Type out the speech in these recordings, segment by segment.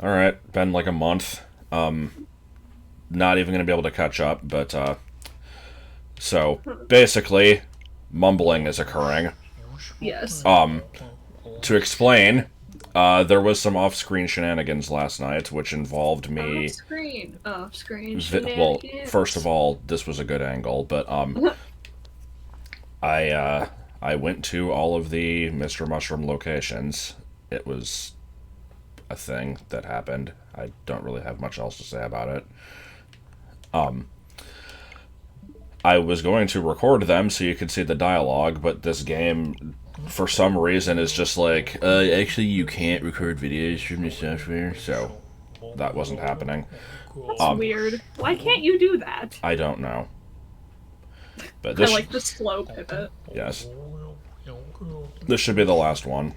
Alright, been like a month. Not even gonna be able to catch up, but, so, basically, mumbling is occurring. Yes. To explain, there was some off-screen shenanigans last night, which involved me... Off-screen Well, first of shenanigans. all, this was a good angle, but, I went to all of the Mr. Mushroom locations. It was a thing that happened. I don't really have much else to say about it. I was going to record them so you could see the dialogue, but this game, for some reason, is just like, actually, you can't record videos from the software, so that wasn't happening. That's weird. Why can't you do that? I don't know. But I this, like the slow pivot. yes, this should be the last one.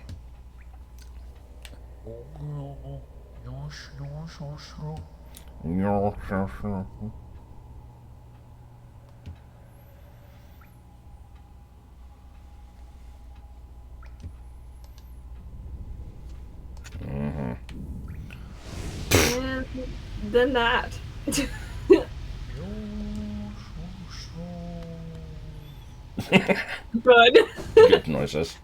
And then that. Good. Good noises.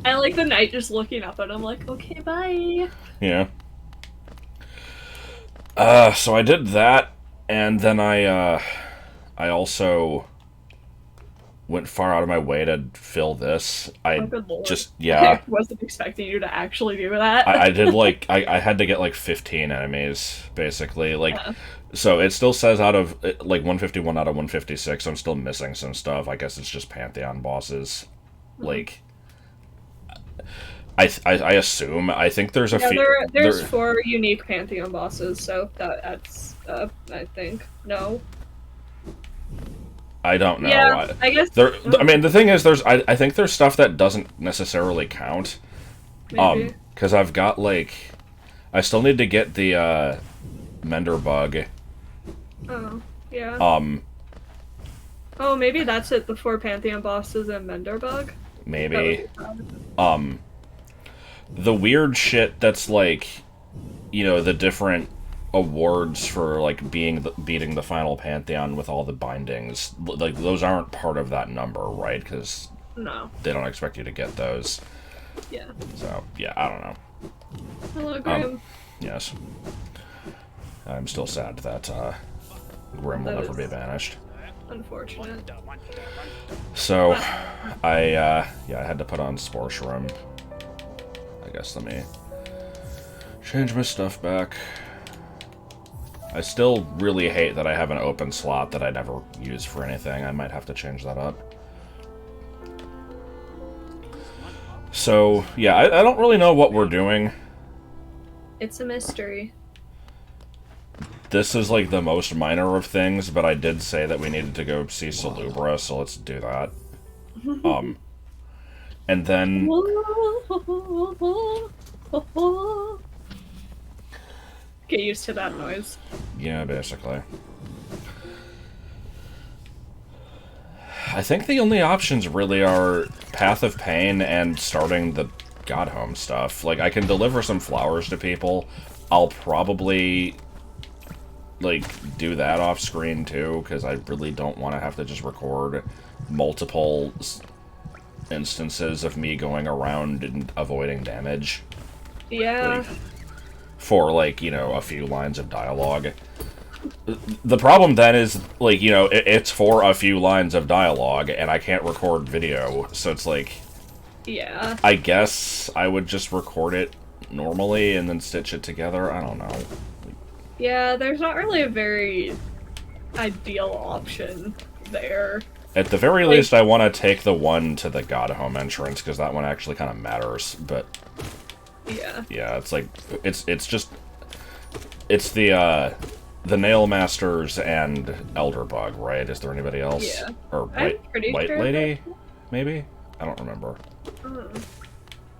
I like the knight just looking up and I'm like, okay, bye. Yeah. So I did that, and then I also went far out of my way to fill this. Oh, I good lord. just, yeah. I wasn't expecting you to actually do that. I did, like, I had to get, like, 15 enemies, basically. Like, Yeah. so it still says out of, like, 151 out of 156. I'm still missing some stuff. I guess it's just Pantheon bosses. Like, I assume. I think there's a Yeah, few. there's 4 unique Pantheon bosses, so that's, I think. No. I don't know. Yeah, I guess. I mean, the thing is, I think there's stuff that doesn't necessarily count. Maybe. Because I've got, like, I still need to get the, Mender bug. Oh, yeah. Oh, maybe that's it, the 4 Pantheon bosses and Menderbug? Maybe. The weird shit that's, like, you know, the different awards for, like, beating the final Pantheon with all the bindings, like, those aren't part of that number, right? Because No. they don't expect you to get those. Yeah. So, yeah, I don't know. Hello, Grim. Yes. I'm still sad that, Grim will That never be is- banished. Unfortunate. So, yeah, I had to put on Spore Shroom. I guess let me change my stuff back. I still really hate that I have an open slot that I never use for anything. I might have to change that up. So, yeah, I don't really know what we're doing. It's a mystery. This is, like, the most minor of things, but I did say that we needed to go see Salubra, so let's do that. And then... Get used to that noise. Yeah, basically. I think the only options really are Path of Pain and starting the God Home stuff. Like, I can deliver some flowers to people. I'll probably, like, do that off screen too, because I really don't want to have to just record multiple instances of me going around and avoiding damage. Yeah. Like, for, like, you know, a few lines of dialogue. The problem then is, like, you know, it's for a few lines of dialogue, and I can't record video, so it's like... Yeah. I guess I would just record it normally and then stitch it together. I don't know. Yeah, there's not really a very ideal option there. At the very least, I want to take the one to the God Home entrance, because that one actually kind of matters, but... Yeah. Yeah, it's like... It's just... It's the Nail Masters and Elderbug, right? Is there anybody else? Yeah. Or I'm pretty White sure Lady? Maybe? I don't remember.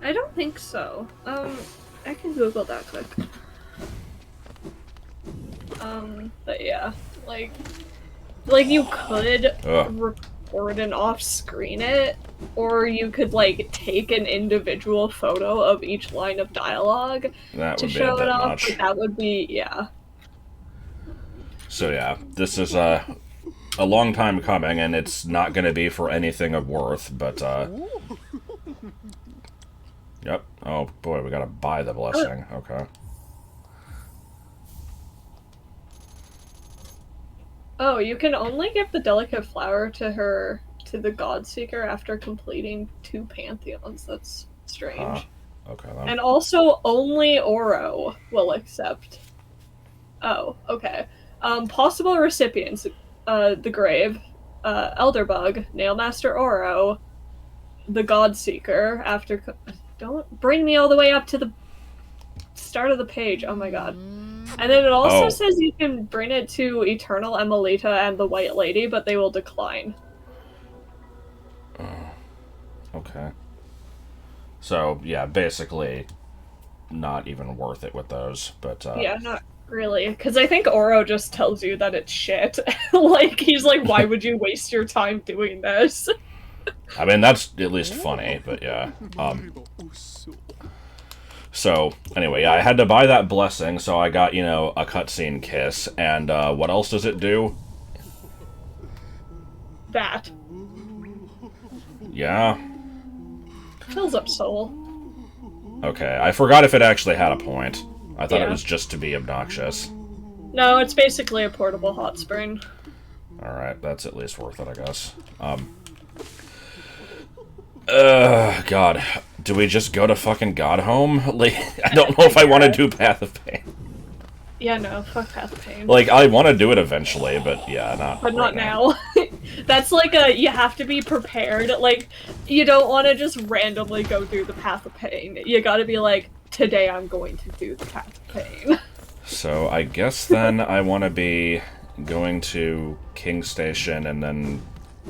I don't think so. I can Google that quick. But yeah, like you could Ugh. record and off-screen it, or you could like take an individual photo of each line of dialogue That to would be a show bit it off. much. But that would be, yeah. So yeah, this is a long time coming, and it's not going to be for anything of worth, but yep. Oh boy, we gotta buy the blessing. Okay. Oh, you can only give the delicate flower to the God Seeker after completing 2 pantheons. That's strange. Okay then. And also only Oro will accept. Oh, okay. Possible recipients: the Grave, Elderbug, Nailmaster Oro, the God Seeker. After don't bring me all the way up to the start of the page. Oh my god. And then it also says you can bring it to Eternal Emelita and the White Lady, but they will decline. Okay. So, yeah, basically not even worth it with those, but yeah, not really, because I think Oro just tells you that it's shit. Like, he's like, why would you waste your time doing this? I mean, that's at least funny, but yeah. So, anyway, yeah, I had to buy that blessing, so I got, you know, a cutscene kiss, and what else does it do? That. Yeah. Fills up soul. Okay, I forgot if it actually had a point. I thought it was just to be obnoxious. No, it's basically a portable hot spring. Alright, that's at least worth it, I guess. God. Do we just go to fucking Godhome? Like, I don't know if I want to do Path of Pain. Yeah, no, fuck Path of Pain. Like, I want to do it eventually, but yeah, not But right not now. That's like you have to be prepared. Like, you don't want to just randomly go do the Path of Pain. You gotta be like, today I'm going to do the Path of Pain. So, I guess then I want to be going to King Station and then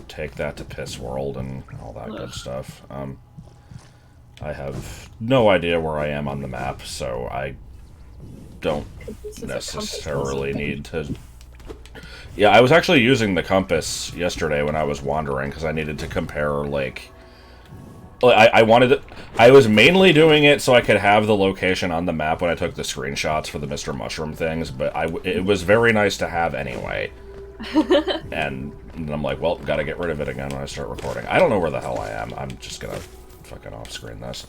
take that to Piss World and all that good stuff. I have no idea where I am on the map, so I don't necessarily need to... Yeah, I was actually using the compass yesterday when I was wandering, because I needed to compare, like... I wanted... I was mainly doing it so I could have the location on the map when I took the screenshots for the Mr. Mushroom things, but it was very nice to have anyway. And I'm like, well, gotta get rid of it again when I start recording. I don't know where the hell I am. I'm just gonna fucking off-screen this.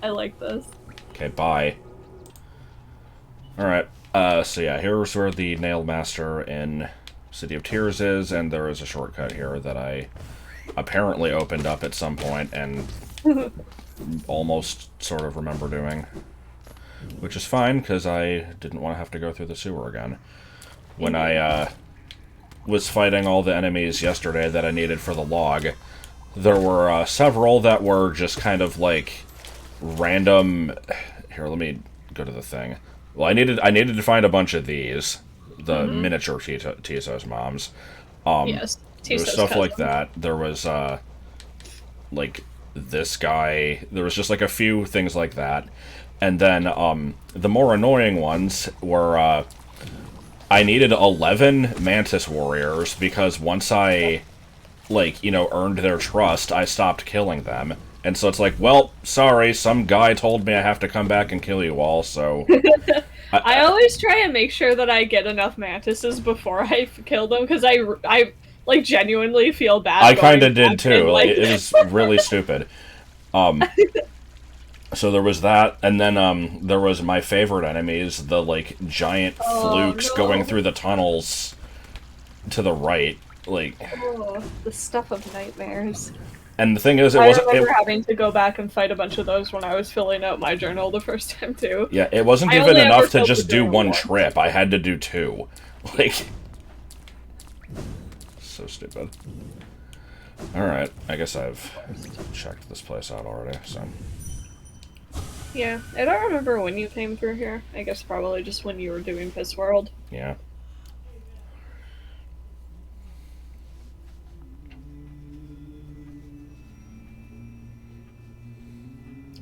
I like this. Okay, bye. Alright, so yeah, here's where the Nail Master in City of Tears is, and there is a shortcut here that I apparently opened up at some point and almost sort of remember doing. Which is fine, because I didn't want to have to go through the sewer again. When I was fighting all the enemies yesterday that I needed for the log, there were several that were just kind of like random... Here, let me go to the thing. Well, I needed to find a bunch of these, the miniature Tisos moms. Yes, there was stuff like that. There was like this guy. There was just like a few things like that, and then the more annoying ones were I needed 11 Mantis warriors because once I, like, you know, earned their trust, I stopped killing them. And so it's like, well, sorry, some guy told me I have to come back and kill you all, so... I always try and make sure that I get enough mantises before I kill them, because I like, genuinely feel bad. I kind of did, too. Like, it was really stupid. So there was that, and then there was my favorite enemies, the, like, giant flukes going through the tunnels to the right. Like... Oh, the stuff of nightmares. And the thing is, I remember having to go back and fight a bunch of those when I was filling out my journal the first time, too. Yeah, it wasn't even enough to just do one trip. I had to do 2. Like... So stupid. Alright, I guess I've checked this place out already, so... Yeah, I don't remember when you came through here. I guess probably just when you were doing Piss World. Yeah.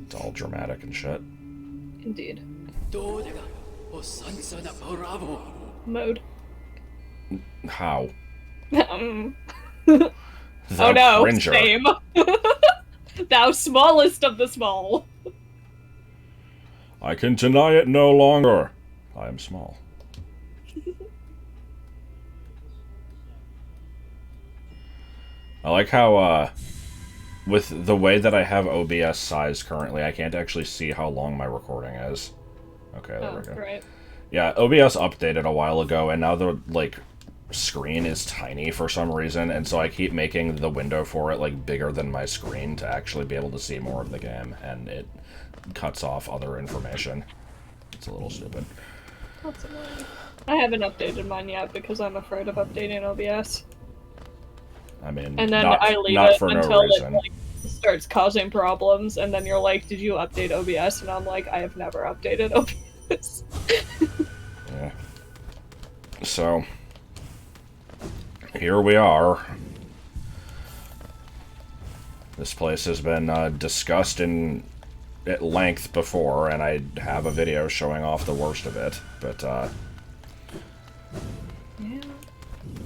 It's all dramatic and shit. Indeed. Mode. How? Oh no, Cringer. same. Thou smallest of the small. I can deny it no longer. I am small. I like how, with the way that I have OBS size currently, I can't actually see how long my recording is. Okay, there we go. Right. Yeah, OBS updated a while ago, and now the, like, screen is tiny for some reason, and so I keep making the window for it, like, bigger than my screen to actually be able to see more of the game, and it cuts off other information. It's a little stupid. That's annoying. I haven't updated mine yet because I'm afraid of updating OBS. I mean, And then not, I leave not it for until no reason. it like, starts causing problems, and then you're like, did you update OBS? And I'm like, I have never updated OBS. Yeah. So, here we are. This place has been discussed at length before, and I have a video showing off the worst of it, but, Yeah.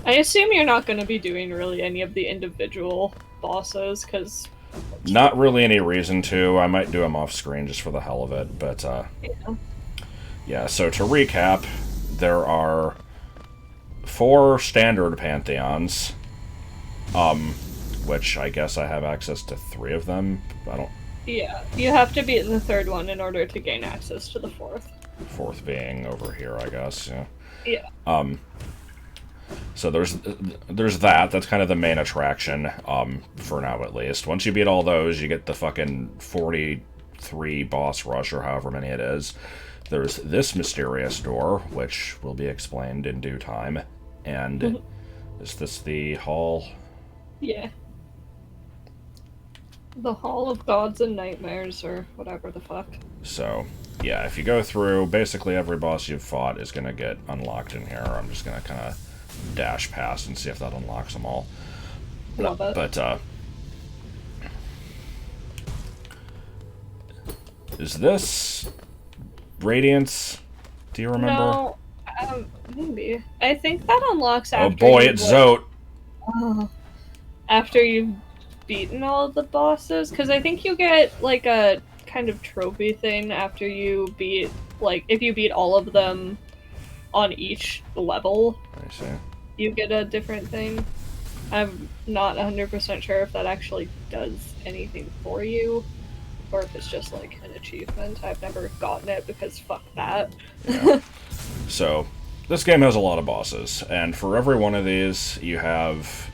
I assume you're not going to be doing really any of the individual bosses, because... Not really any reason to. I might do them off-screen just for the hell of it, but, Yeah. Yeah, so to recap, there are 4 standard pantheons, which I guess I have access to 3 of them. I don't... Yeah, you have to beat the 3rd one in order to gain access to the 4th. 4th being over here, I guess, yeah. Yeah. So there's that. That's kind of the main attraction, for now at least. Once you beat all those, you get the fucking 43 boss rush, or however many it is. There's this mysterious door, which will be explained in due time. And is this the hall? Yeah. The Hall of Gods and Nightmares, or whatever the fuck. So, yeah, if you go through, basically every boss you've fought is going to get unlocked in here. I'm just going to kind of dash past and see if that unlocks them all. Love it. But, is this Radiance? Do you remember? No, maybe. I think that unlocks after. Oh boy, it's Zote. After you've beaten all of the bosses, because I think you get like a kind of trophy thing after you beat, like, if you beat all of them on each level. I see. You get a different thing. I'm not 100% sure if that actually does anything for you, or if it's just like an achievement. I've never gotten it because fuck that. Yeah. So, this game has a lot of bosses, and for every one of these, you have...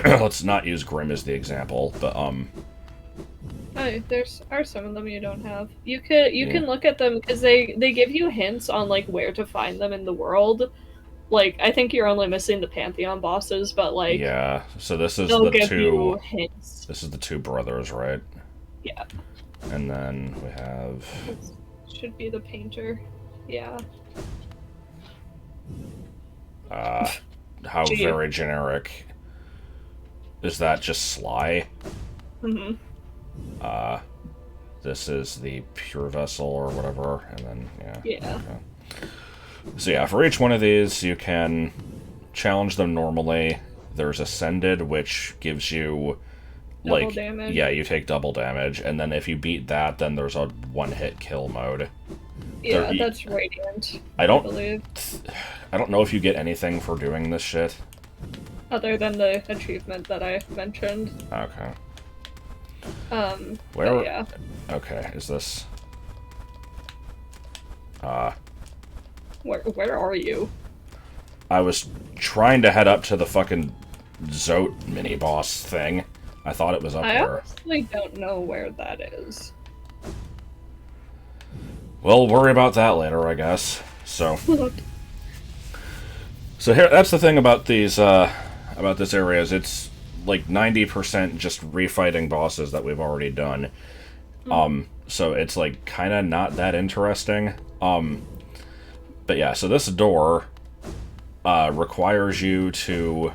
Let's not use Grim as the example, but, Oh, are some of them you don't have. You can look at them, because they give you hints on, like, where to find them in the world. Like, I think you're only missing the Pantheon bosses, but, like... Yeah, so this is they'll the give 2... you hints. This is the 2 brothers, right? Yeah. And then we have... This should be the painter. Yeah. How very generic. Is that just Sly? Mm-hmm. This is the Pure Vessel or whatever, and then, yeah. Yeah. Okay. So yeah, for each one of these, you can challenge them normally. There's Ascended, which gives you, like... Double damage. Yeah, you take double damage, and then if you beat that, then there's a one-hit kill mode. Yeah, that's Radiant, I don't believe. I don't know if you get anything for doing this shit. Other than the achievement that I mentioned. Okay. Where? But yeah. Okay, is this... Where are you? I was trying to head up to the fucking Zote mini-boss thing. I thought it was up I there. honestly don't know where that is. We'll worry about that later, I guess. So... So here, that's the thing about these, about this area, is it's like 90% just refighting bosses that we've already done. So it's like kind of not that interesting. But yeah, so this door requires you to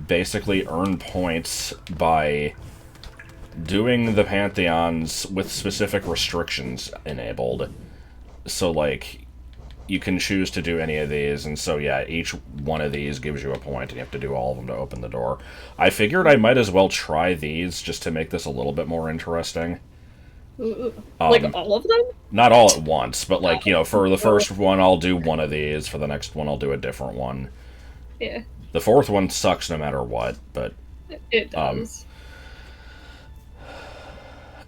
basically earn points by doing the pantheons with specific restrictions enabled. So like, you can choose to do any of these, and so yeah, each one of these gives you a point, and you have to do all of them to open the door. I figured I might as well try these just to make this a little bit more interesting. Ooh. Like all of them? Not all at once, but like, for the first one I'll do one of these, for the next one I'll do a different one. Yeah. The fourth one sucks no matter what, but... It does.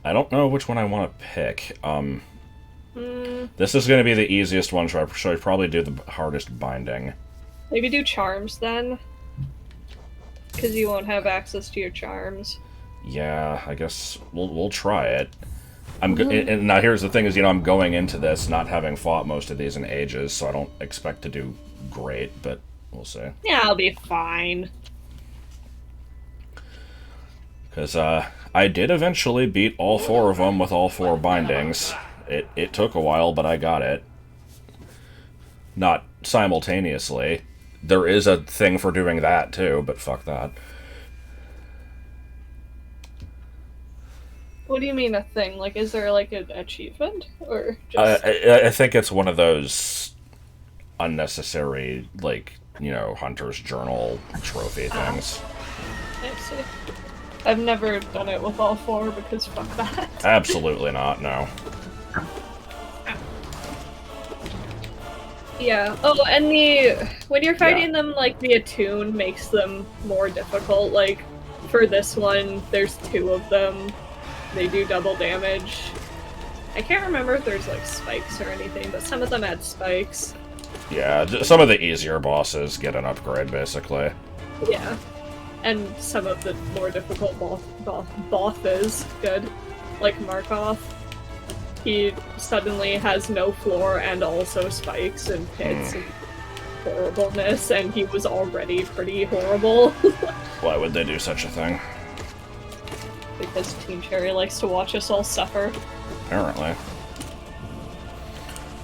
I don't know which one I want to pick. This is going to be the easiest one, so I probably do the hardest binding. Maybe do charms then, because you won't have access to your charms. Yeah, I guess we'll try it. And now here's the thing: is I'm going into this not having fought most of these in ages, so I don't expect to do great, but we'll see. Yeah, I'll be fine. Because I did eventually beat all 4 of them with all 4 bindings. It took a while, but I got it. Not simultaneously. There is a thing for doing that, too, but fuck that. What do you mean a thing? Like, is there, like, an achievement? Or just... I think it's one of those unnecessary, like, Hunter's Journal trophy things. I see. I've never done it with all 4, because fuck that. Absolutely not, no. Yeah. Oh, and when you're fighting them, like, the attune makes them more difficult. Like, for this one, there's 2 of them. They do double damage. I can't remember if there's, like, spikes or anything, but some of them add spikes. Yeah, some of the easier bosses get an upgrade, basically. Yeah. And some of the more difficult bosses, good. Like Markov. He suddenly has no floor and also spikes and pits and horribleness, and he was already pretty horrible. Why would they do such a thing? Because Team Cherry likes to watch us all suffer. Apparently.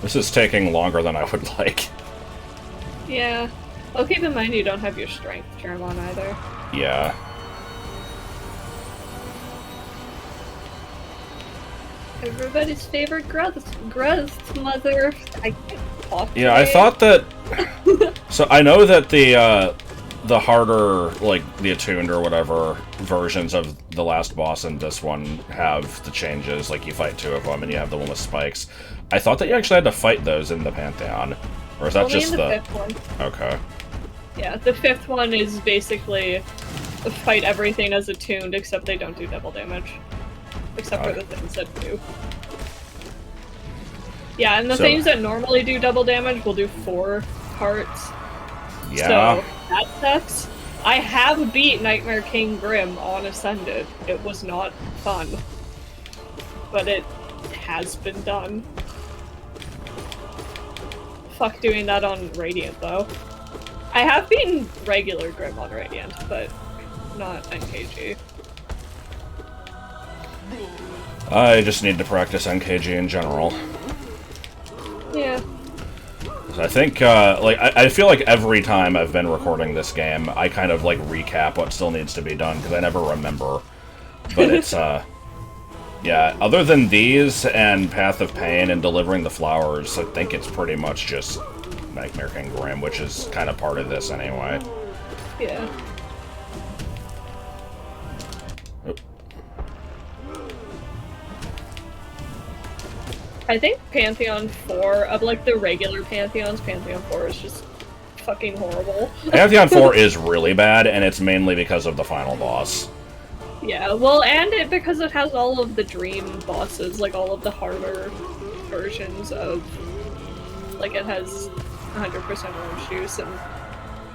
This is taking longer than I would like. Yeah. Well, keep in mind you don't have your strength charm on either. Yeah. Everybody's favorite growth mother. I can't talk Yeah, today. I thought that... So I know that the harder, like, the attuned or whatever versions of the last boss and this one have the changes, like you fight 2 of them and you have the one with spikes. I thought that you actually had to fight those in the Pantheon. Or is that Only just in the 5th one. Okay. Yeah, the 5th one is basically fight everything as attuned, except they don't do double damage. Except for the things that do. Yeah, and the things that normally do double damage will do 4 hearts. Yeah. So, that sucks. I have beat Nightmare King Grim on Ascended. It was not fun. But it has been done. Fuck doing that on Radiant, though. I have beaten regular Grim on Radiant, but not NKG. I just need to practice NKG in general. Yeah. I think, I feel like every time I've been recording this game, I kind of, like, recap what still needs to be done, because I never remember. But it's, yeah, other than these and Path of Pain and delivering the flowers, I think it's pretty much just Nightmare King Grim, which is kind of part of this anyway. Yeah. Oop. I think Pantheon 4, of like the regular Pantheons, Pantheon 4 is just fucking horrible. Pantheon 4 is really bad, and it's mainly because of the final boss. Yeah, well, and because it has all of the dream bosses, like all of the harder versions of... Like, it has 100% orange juice and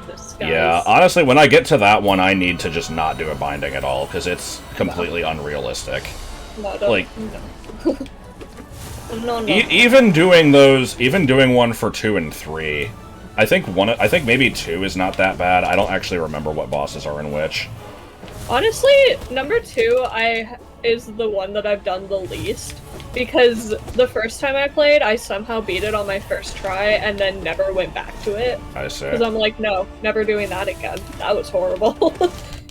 this guy's... Yeah, honestly, when I get to that one, I need to just not do a binding at all, because it's completely unrealistic. No. No. Even doing those, even doing one for 2 and 3, I think maybe 2 is not that bad. I don't actually remember what bosses are in which. Honestly, number 2 is the one that I've done the least, because the first time I played, I somehow beat it on my first try and then never went back to it. I see. Because I'm like, no, never doing that again. That was horrible.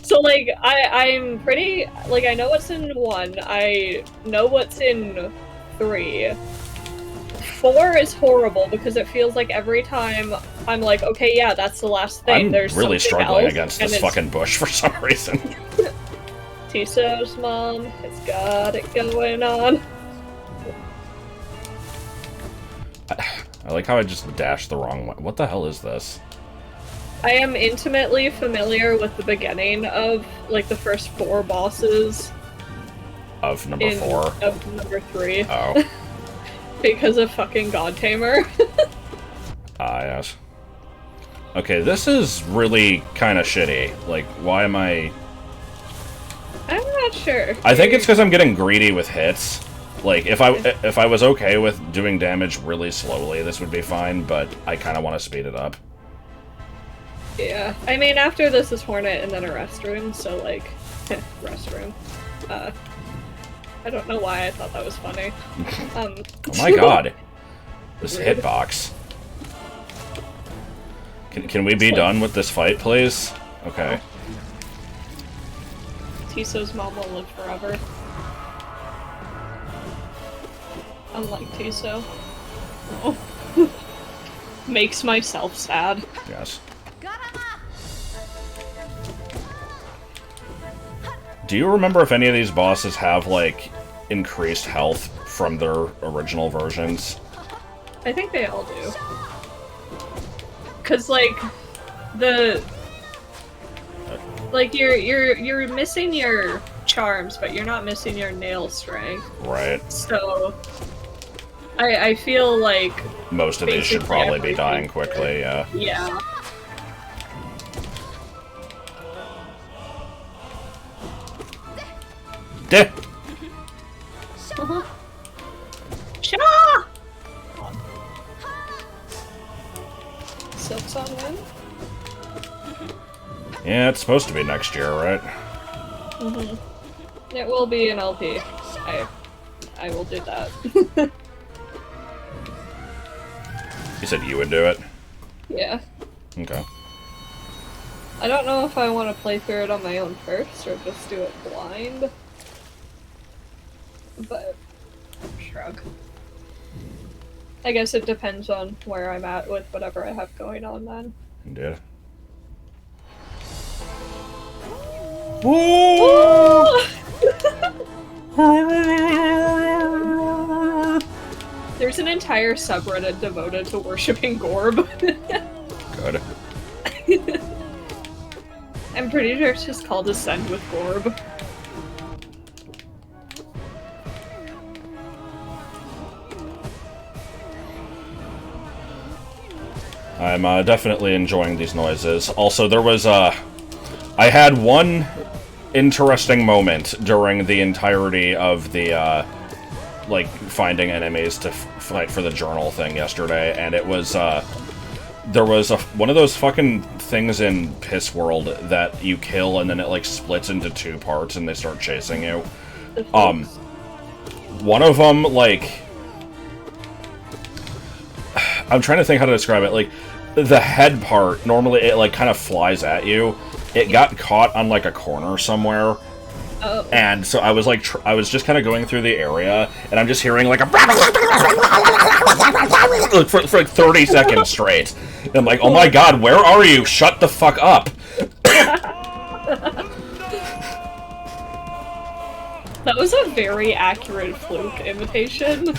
So, like, I'm pretty... Like, I know what's in 1, I know what's in 3. 4 is horrible because it feels like every time I'm like, okay, yeah, that's the last thing. I'm There's really something struggling else, against and this it's fucking bush for some reason. Tiso's mom has got it going on. I like how I just dashed the wrong way. What the hell is this? I am intimately familiar with the beginning of, like, the first 4 bosses. Of number 4? Of number 3. Oh. Because of fucking God Tamer. Ah, yes. Okay, this is really kind of shitty. Like, why am I... I'm not sure. I think it's because I'm getting greedy with hits. Like, if I was okay with doing damage really slowly, this would be fine, but I kind of want to speed it up. Yeah. I mean, after this is Hornet and then a restroom, so, like, restroom. I don't know why I thought that was funny. Oh my god. This Rude. hitbox. Can we be done with this fight, please? Okay. Tiso's mom will live forever. Unlike Tiso. Oh. Makes myself sad. Yes. Do you remember if any of these bosses have, like, increased health from their original versions? I think they all do. Cause like you're missing your charms, but you're not missing your nail strength. Right. So I feel like most of these should basically probably be everything dying quickly, yeah. Yeah. Deh! Shaw! Silk Song win? Yeah, it's supposed to be next year, right? Mm-hmm. It will be an LP. I will do that. You said you would do it? Yeah. Okay. I don't know if I want to play through it on my own first, or just do it blind. But, shrug. I guess it depends on where I'm at with whatever I have going on then. Indeed. There's an entire subreddit devoted to worshipping Gorb. Good. I'm pretty sure it's just called Ascend with Gorb. I'm definitely enjoying these noises. Also, there was, I had one interesting moment during the entirety of the, like, finding enemies to fight for the journal thing yesterday, and it was, there was one of those fucking things in Piss World that you kill and then it, like, splits into 2 parts and they start chasing you. One of them, like... I'm trying to think how to describe it. Like, the head part, normally it, like, kind of flies at you. It got caught on, like, a corner somewhere. Oh. And so I was, like, I was just kind of going through the area, and I'm just hearing, like, a... for like, 30 seconds straight. And I'm like, oh my god, where are you? Shut the fuck up! That was a very accurate Fluke imitation.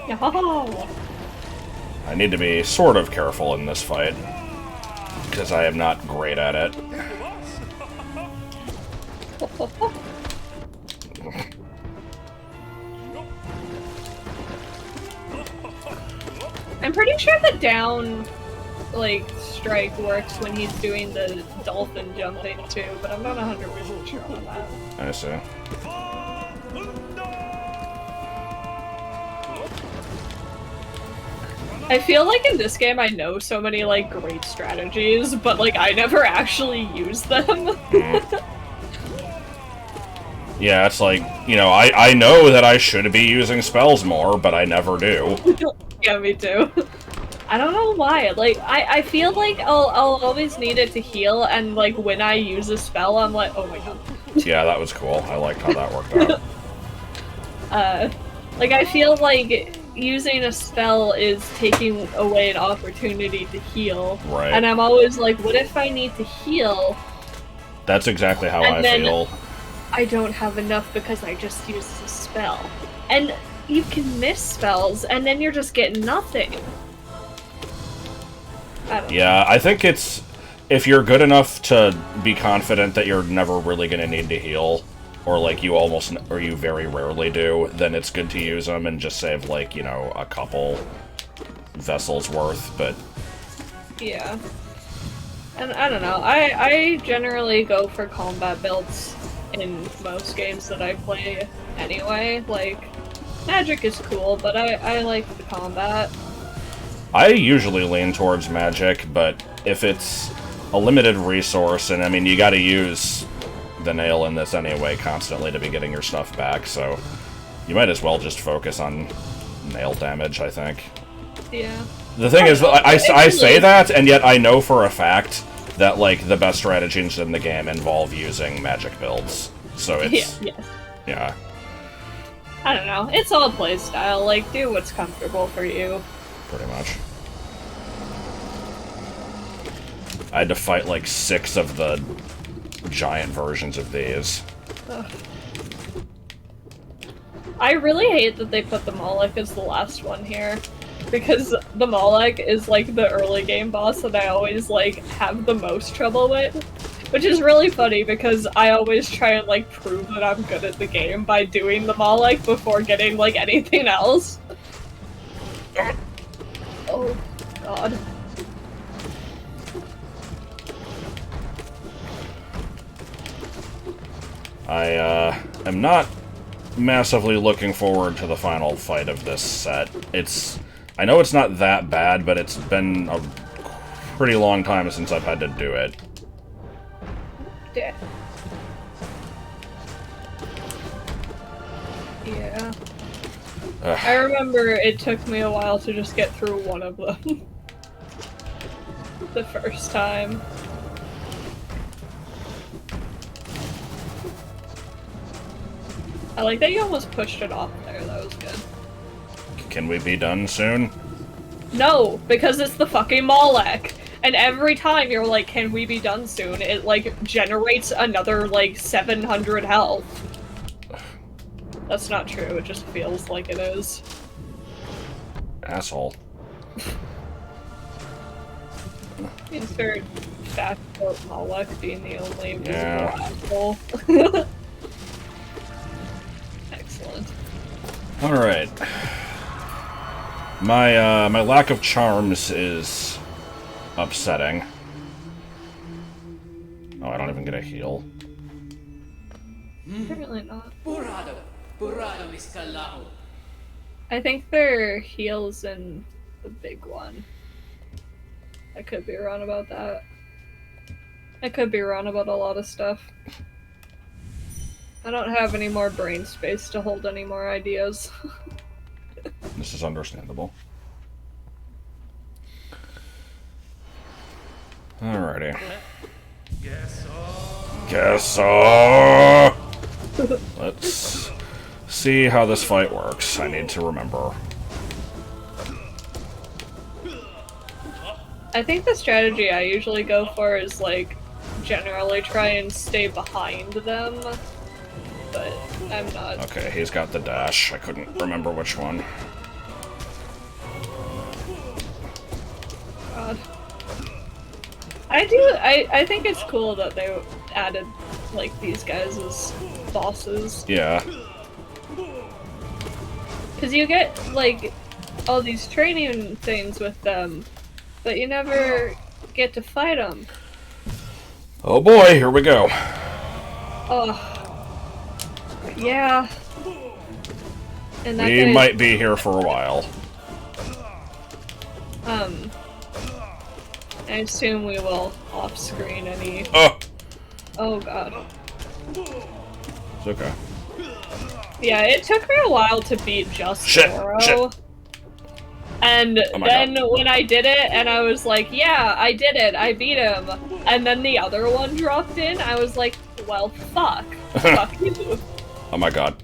Yo. I need to be sort of careful in this fight, because I am not great at it. I'm pretty sure the down, like, strike works when he's doing the dolphin jumping too, but I'm not 100% sure on that. I see. I feel like in this game I know so many, like, great strategies, but, like, I never actually use them. Yeah, it's like, you know, I know that I should be using spells more, but I never do. Yeah, me too. I don't know why. Like, I feel like I'll always need it to heal, and, like, when I use a spell, I'm like, oh my god. Yeah, that was cool. I liked how that worked out. Like, I feel like using a spell is taking away an opportunity to heal. Right. And I'm always like, what if I need to heal? That's exactly how I feel. I don't have enough because I just used a spell. And you can miss spells, and then you're just getting nothing. Yeah, I think it's... If you're good enough to be confident that you're never really going to need to heal, or like you very rarely do, then it's good to use them and just save, like, you know, a couple vessels worth, but... Yeah. And I don't know, I generally go for combat builds in most games that I play anyway. Like, magic is cool, but I like the combat. I usually lean towards magic, but if it's a limited resource, and I mean, you gotta use the nail in this anyway constantly to be getting your stuff back, so you might as well just focus on nail damage, I think. Yeah. The thing is, I say that, and yet I know for a fact that, like, the best strategies in the game involve using magic builds. So it's... Yeah. I don't know. It's all playstyle. Like, do what's comfortable for you. Pretty much. I had to fight, like, 6 of the giant versions of these. Ugh. I really hate that they put the Moloch as the last one here. Because the Moloch is, like, the early game boss that I always, like, have the most trouble with. Which is really funny, because I always try and, like, prove that I'm good at the game by doing the Moloch before getting, like, anything else. Oh, God. I am not massively looking forward to the final fight of this set. I know it's not that bad, but it's been a pretty long time since I've had to do it. Yeah. Yeah. I remember it took me a while to just get through one of them. The first time. I like that you almost pushed it off there, that was good. Can we be done soon? No, because it's the fucking Moloch! And every time you're like, can we be done soon, it like generates another like 700 health. That's not true, it just feels like it is. Asshole. Insert fact about Moloch being the only visible asshole. Excellent. Alright. My lack of charms is upsetting. Oh, I don't even get a heal. Apparently not. I think there are heals in the big one. I could be wrong about that. I could be wrong about a lot of stuff. I don't have any more brain space to hold any more ideas. This is understandable. Alrighty. Guess so. Let's see how this fight works. I need to remember. I think the strategy I usually go for is, like, generally try and stay behind them, but I'm not. Okay, he's got the dash. I couldn't remember which one. God. I think it's cool that they added, like, these guys as bosses. Yeah. Because you get, like, all these training things with them, but you never get to fight them. Oh boy, here we go. Oh. Yeah. And that We might be here for a while. I assume we will off-screen any... Oh! Oh god. It's okay. Yeah, it took me a while to beat just Shit! Oro. Shit. And Oh my then God. when I did it, and I was like, yeah, I did it, I beat him. And then the other one dropped in, I was like, well, fuck. Fuck you. Oh my God.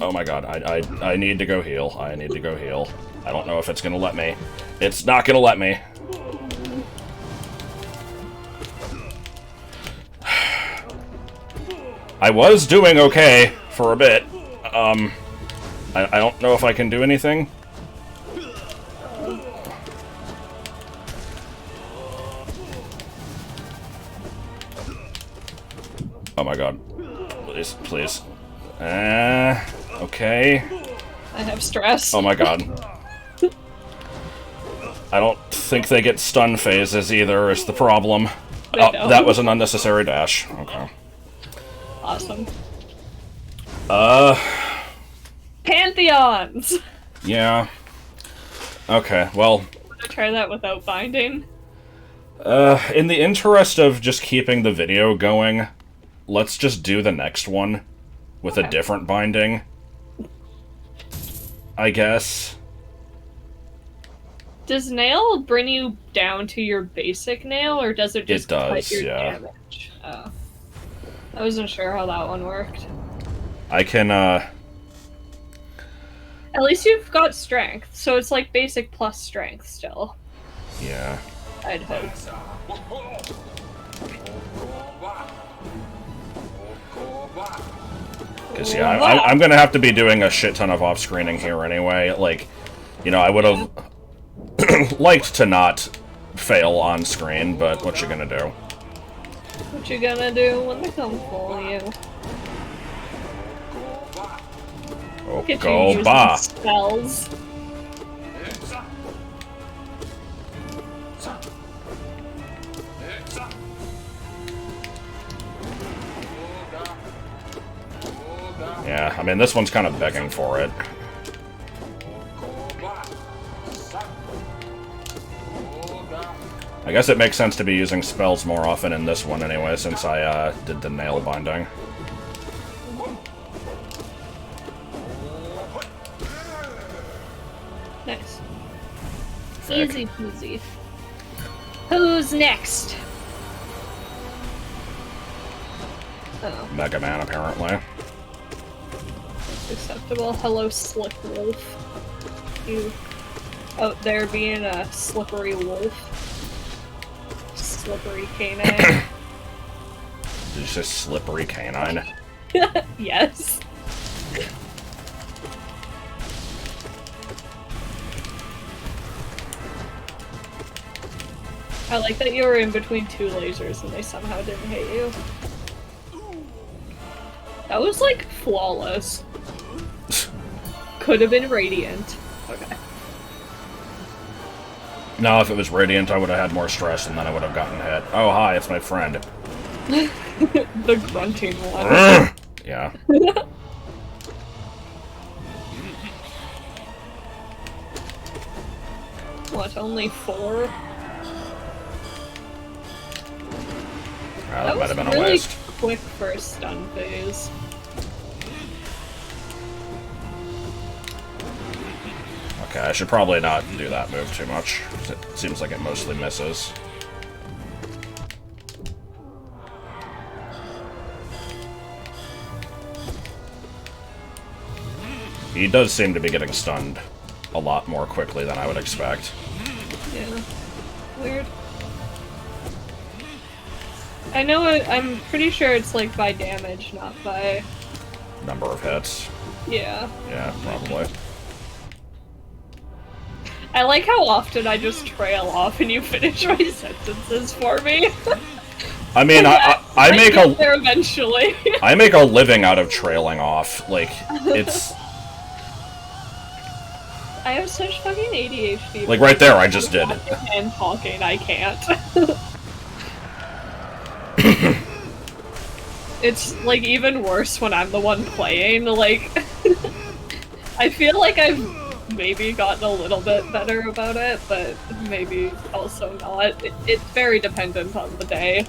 Oh my God. I need to go heal. I need to go heal. I don't know if it's gonna let me. It's not gonna let me. I was doing okay for a bit. I don't know if I can do anything. Oh my God. Please, please. Okay. I have stress. Oh my God. I don't think they get stun phases either, is the problem. Oh, that was an unnecessary dash. Okay. Awesome. Pantheons! Yeah. Okay, well... Want to try that without binding? In the interest of just keeping the video going, let's just do the next one with a different binding. I guess. Does nail bring you down to your basic nail, or does it just cut your damage? Oh. I wasn't sure how that one worked. I can, At least you've got strength, so it's like basic plus strength still. Yeah. I'd hope. Because, yeah, I'm gonna have to be doing a shit ton of off-screening here anyway. Like, you know, I would have liked to not fail on screen, but what you gonna do? What you gonna do when they come for you? Oh, Get go you ba! Spells. Yeah, I mean, this one's kind of begging for it. I guess it makes sense to be using spells more often in this one anyway, since I did the nail binding. Nice. Sick. Easy peasy. Who's next? Oh, Mega Man, apparently. acceptable. Hello, Slick Wolf. You out there being a slippery wolf. Slippery canine. Did you say slippery canine? Yes. I like that you were in between two lasers and they somehow didn't hit you. That was like flawless. Could have been radiant. Okay. No, if it was radiant, I would have had more stress and then I would have gotten hit. Oh, hi, it's my friend. The grunting one. Yeah. What, only 4? That might have been a really waste. Quick for a stun phase. Okay, I should probably not do that move too much. It seems like it mostly misses. He does seem to be getting stunned a lot more quickly than I would expect. Yeah. Weird. I know I'm pretty sure it's like by damage, not by... Number of hits. Yeah. Yeah, probably. I like how often I just trail off and you finish my sentences for me. I mean, I make get there eventually. I make a living out of trailing off. Like, it's... I have such fucking ADHD. Like, right there, I just did. And talking, I can't. It's, like, even worse when I'm the one playing. Like, I feel like I've maybe gotten a little bit better about it, but maybe also not. It's very dependent on the day.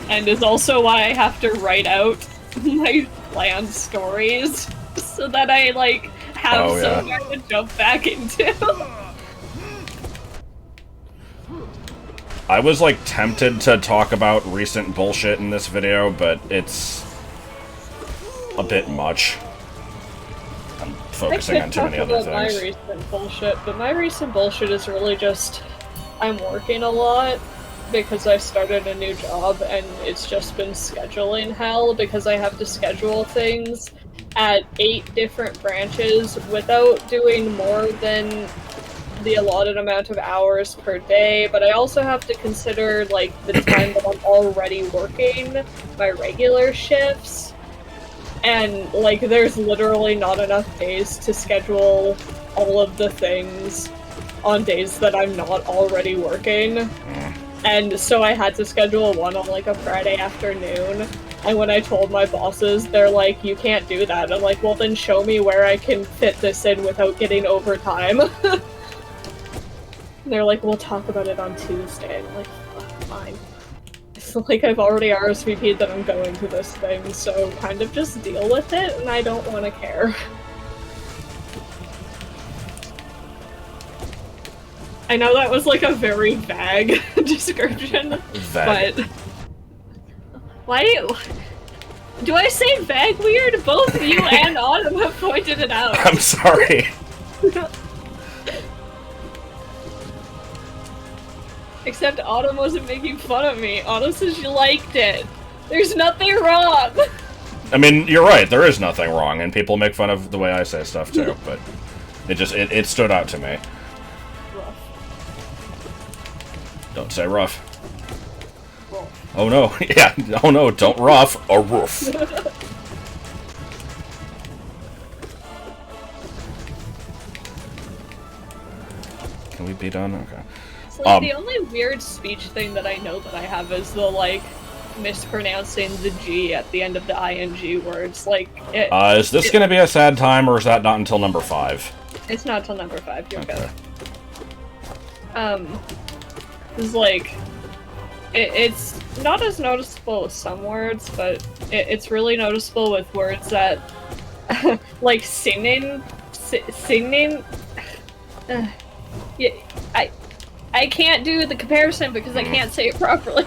And is also why I have to write out my planned stories, so that I, like, have Oh, yeah. somewhere to jump back into. I was, like, tempted to talk about recent bullshit in this video, but it's a bit much. I'm focusing on too many other things. My recent bullshit, but my recent bullshit is really just I'm working a lot because I started a new job and it's just been scheduling hell because I have to schedule things at 8 different branches without doing more than the allotted amount of hours per day, but I also have to consider like the time that I'm already working, my regular shifts, and like there's literally not enough days to schedule all of the things on days that I'm not already working. And so I had to schedule one on like a Friday afternoon. And when I told my bosses, they're like, you can't do that. I'm like, well then show me where I can fit this in without getting overtime. They're like, we'll talk about it on Tuesday. I'm like, fine. It's like I've already RSVP'd that I'm going to this thing, so kind of just deal with it, and I don't want to care. I know that was like a very vague description, Vague. but... Why do you... Do I say vague weird? Both you and Autumn have pointed it out. I'm sorry. Except Autumn wasn't making fun of me. Autumn says she liked it. There's nothing wrong! I mean, you're right, there is nothing wrong, and people make fun of the way I say stuff too, but it stood out to me. Rough. Don't say rough. Rough. Oh no, yeah, oh no, don't rough, a roof. Can we be done? Okay. It's like the only weird speech thing that I know that I have is the like mispronouncing the G at the end of the ing words. Like, is this gonna be a sad time, or is that not until number 5? It's not till number 5. You're Okay. good. It's like it's not as noticeable with some words, but it's really noticeable with words that like singing. Yeah, I can't do the comparison because I can't say it properly.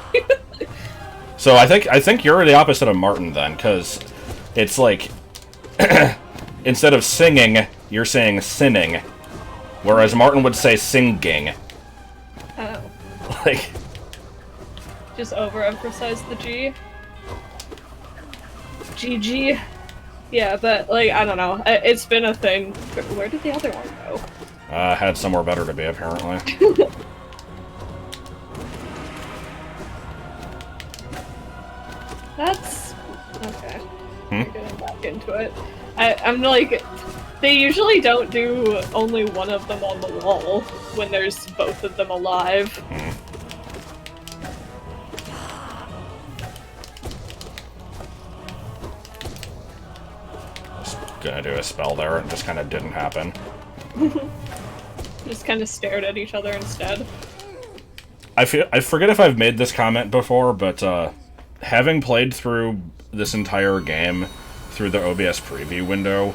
So I think you're the opposite of Martin then, because it's like instead of singing, you're saying sinning, whereas Martin would say singing. Oh. Like, Just overemphasize the G. GG. Yeah, but like I don't know. It's been a thing. Where did the other one go? had somewhere better to be apparently. That's okay. We're getting back into it. I'm like, they usually don't do only one of them on the wall when there's both of them alive. I was gonna do a spell there, it just kind of didn't happen. Just kind of stared at each other instead. I forget if I've made this comment before, but having played through this entire game through the OBS preview window,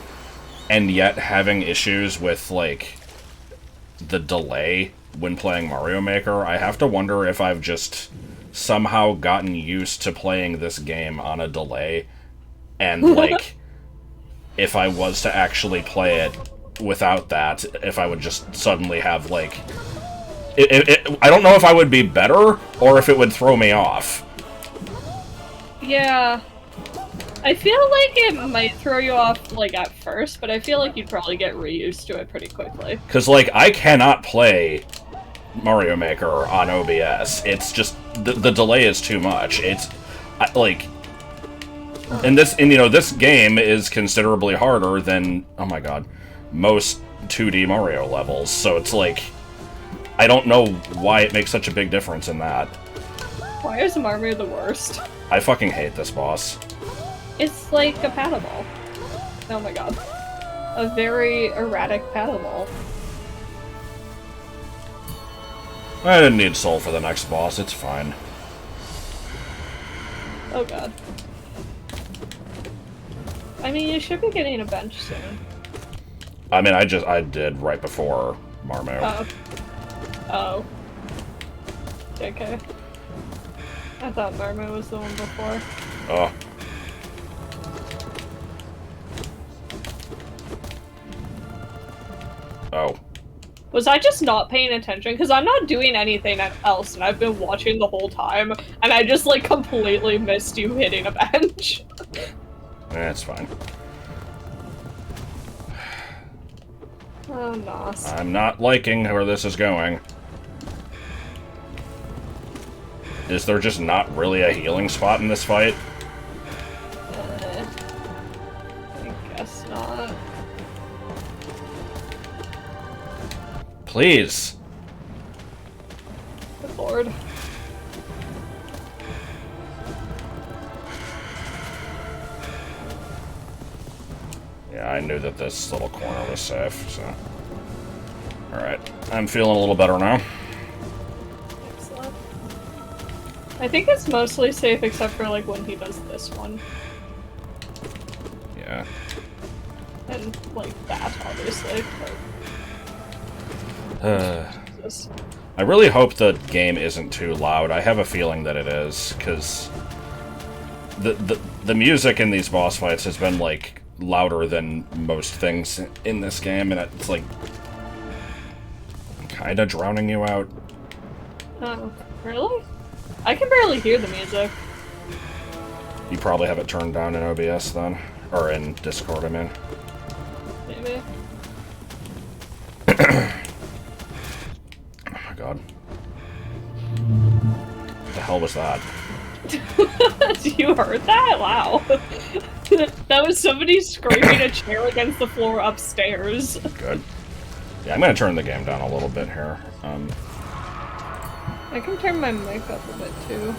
and yet having issues with, like, the delay when playing Mario Maker, I have to wonder if I've just somehow gotten used to playing this game on a delay, and, like, if I was to actually play it without that, if I would just suddenly have, like... I don't know if I would be better, or if it would throw me off. Yeah. I feel like it might throw you off, like, at first, but I feel like you'd probably get reused to it pretty quickly. Because, like, I cannot play Mario Maker on OBS. It's just... The delay is too much. It's... like... And you know, this game is considerably harder than, oh my god, most 2D Mario levels, so it's like... I don't know why it makes such a big difference in that. Why is Mario the worst? I fucking hate this boss. It's like a paddle ball. Oh my god. A very erratic paddle ball. I didn't need soul for the next boss, it's fine. Oh god. I mean, you should be getting a bench soon. I mean, I did right before Marmo. Oh. Okay. I thought Marmo was the one before. Oh. Oh. Was I just not paying attention? Because I'm not doing anything else, and I've been watching the whole time, and I just, like, completely missed you hitting a bench. It's fine. Oh, nos. I'm not liking where this is going. Is there just not really a healing spot in this fight? I guess not. Please. Good lord. Yeah, I knew that this little corner was safe, so... Alright, I'm feeling a little better now. Excellent. I think it's mostly safe except for, like, when he does this one. Yeah. And, like, that, obviously, but... I really hope the game isn't too loud. I have a feeling that it is, because... The music in these boss fights has been, like, louder than most things in this game, and it's, like... kinda drowning you out. Oh, really? I can barely hear the music. You probably have it turned down in OBS, then. Or in Discord, I mean. Maybe. Oh my god. What the hell was that? You heard that? Wow. That was somebody scraping a chair against the floor upstairs. Good. Yeah, I'm gonna turn the game down a little bit here. I can turn my mic up a bit too.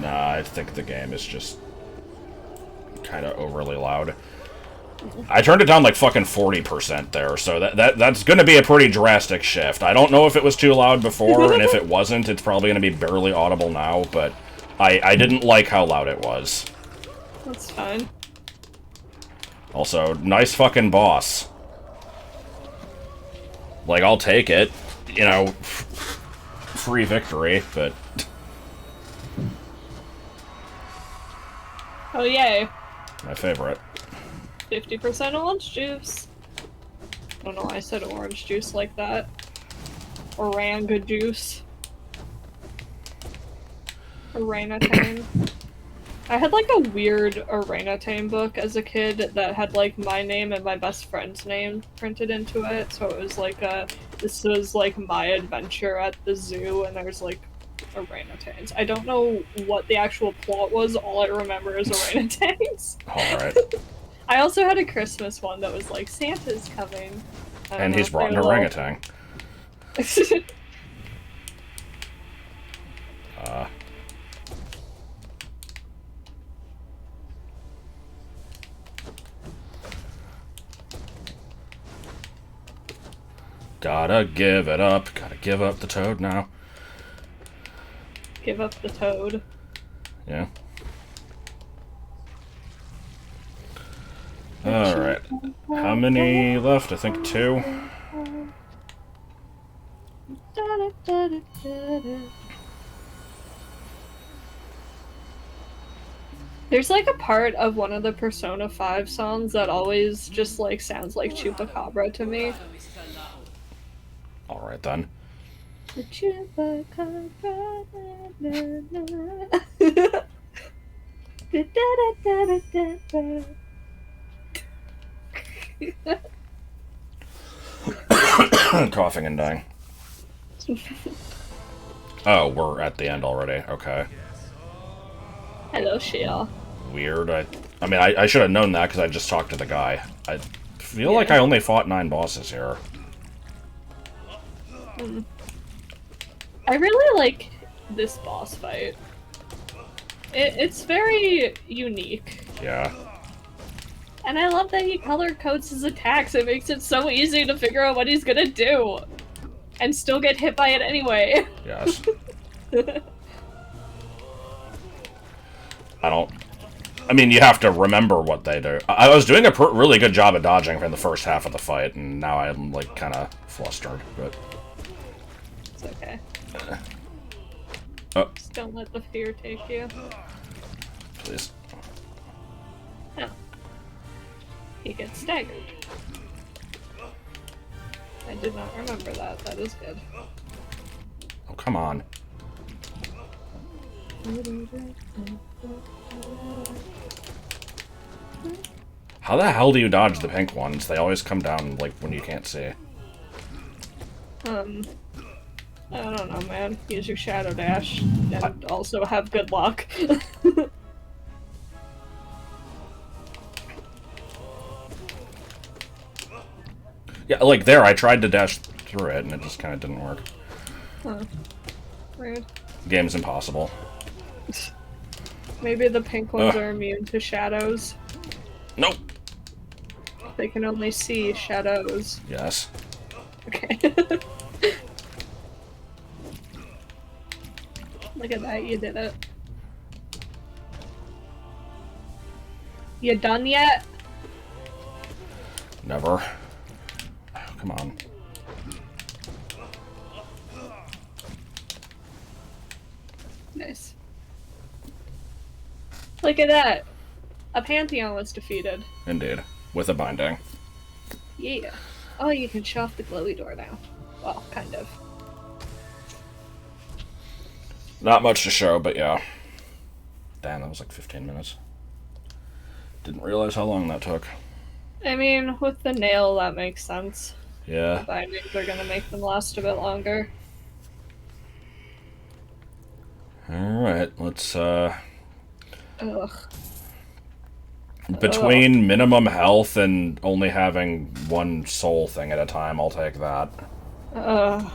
Nah, I think the game is just kind of overly loud. I turned it down like fucking 40% there, so that's gonna be a pretty drastic shift. I don't know if it was too loud before, and if it wasn't, it's probably gonna be barely audible now, but I didn't like how loud it was. That's fine. Also, nice fucking boss. Like, I'll take it. You know, free victory, but... Oh, yay. My favorite. 50% orange juice. I don't know why I said orange juice like that. Oranga juice. Orangutan. I had like a weird orangutan book as a kid that had like my name and my best friend's name printed into it. So it was like this was like my adventure at the zoo, and there's like orangutans. I don't know what the actual plot was. All I remember is orangutans. Alright. I also had a Christmas one that was like, Santa's coming. And he's brought an orangutan. Gotta give it up. Gotta give up the toad now. Give up the toad. Yeah. Alright. How many left? I think 2. There's like a part of one of the Persona 5 songs that always just like sounds like Chupacabra to me. Alright then. The Chupacabra, Coughing and dying. Oh, we're at the end already. Okay. Hello, Shia. Weird. I mean, I should have known that because I just talked to the guy. I feel like I only fought 9 bosses here. I really like this boss fight. It's very unique. Yeah. And I love that he color codes his attacks. It makes it so easy to figure out what he's gonna do. And still get hit by it anyway. Yes. I mean, you have to remember what they do. I was doing a really good job at dodging for the first half of the fight, and now I'm, like, kind of flustered, but... It's okay. Oh. Just don't let the fear take you. Please. No. He gets staggered. I did not remember that. That is good. Oh, come on. How the hell do you dodge the pink ones? They always come down, like, when you can't see. I don't know, man. Use your shadow dash, and also have good luck. Yeah, like there, I tried to dash through it, and it just kind of didn't work. Huh. Weird. Game's impossible. Maybe the pink ones are immune to shadows. Nope. They can only see shadows. Yes. Okay. Look at that, you did it. You done yet? Never. Oh, come on. Nice. Look at that! A pantheon was defeated. Indeed. With a binding. Yeah. Oh, you can show off the glowy door now. Well, kind of. Not much to show, but yeah. Damn, that was like 15 minutes. Didn't realize how long that took. I mean, with the nail, that makes sense. Yeah. The bindings are gonna make them last a bit longer. Alright, let's, Ugh. Between minimum health and only having one soul thing at a time, I'll take that. I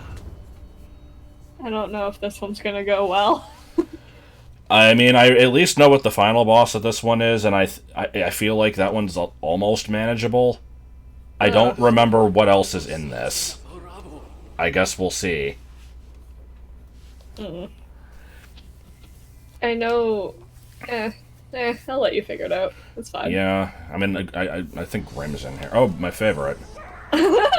don't know if this one's gonna go well. I mean, I at least know what the final boss of this one is, and I feel like that one's almost manageable. I don't remember what else is in this. I guess we'll see. I know... I'll let you figure it out. It's fine. Yeah, I mean, I think Grim's in here. Oh, my favorite. I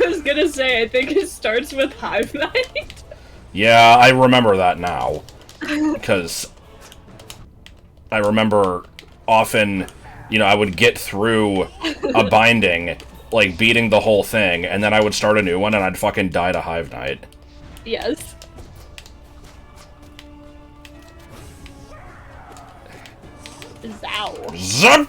was gonna say, I think it starts with Hive Mind. Yeah, I remember that now. Because I remember often, you know, I would get through a binding, like, beating the whole thing, and then I would start a new one, and I'd fucking die to Hive Knight. Yes. Zow. Zup!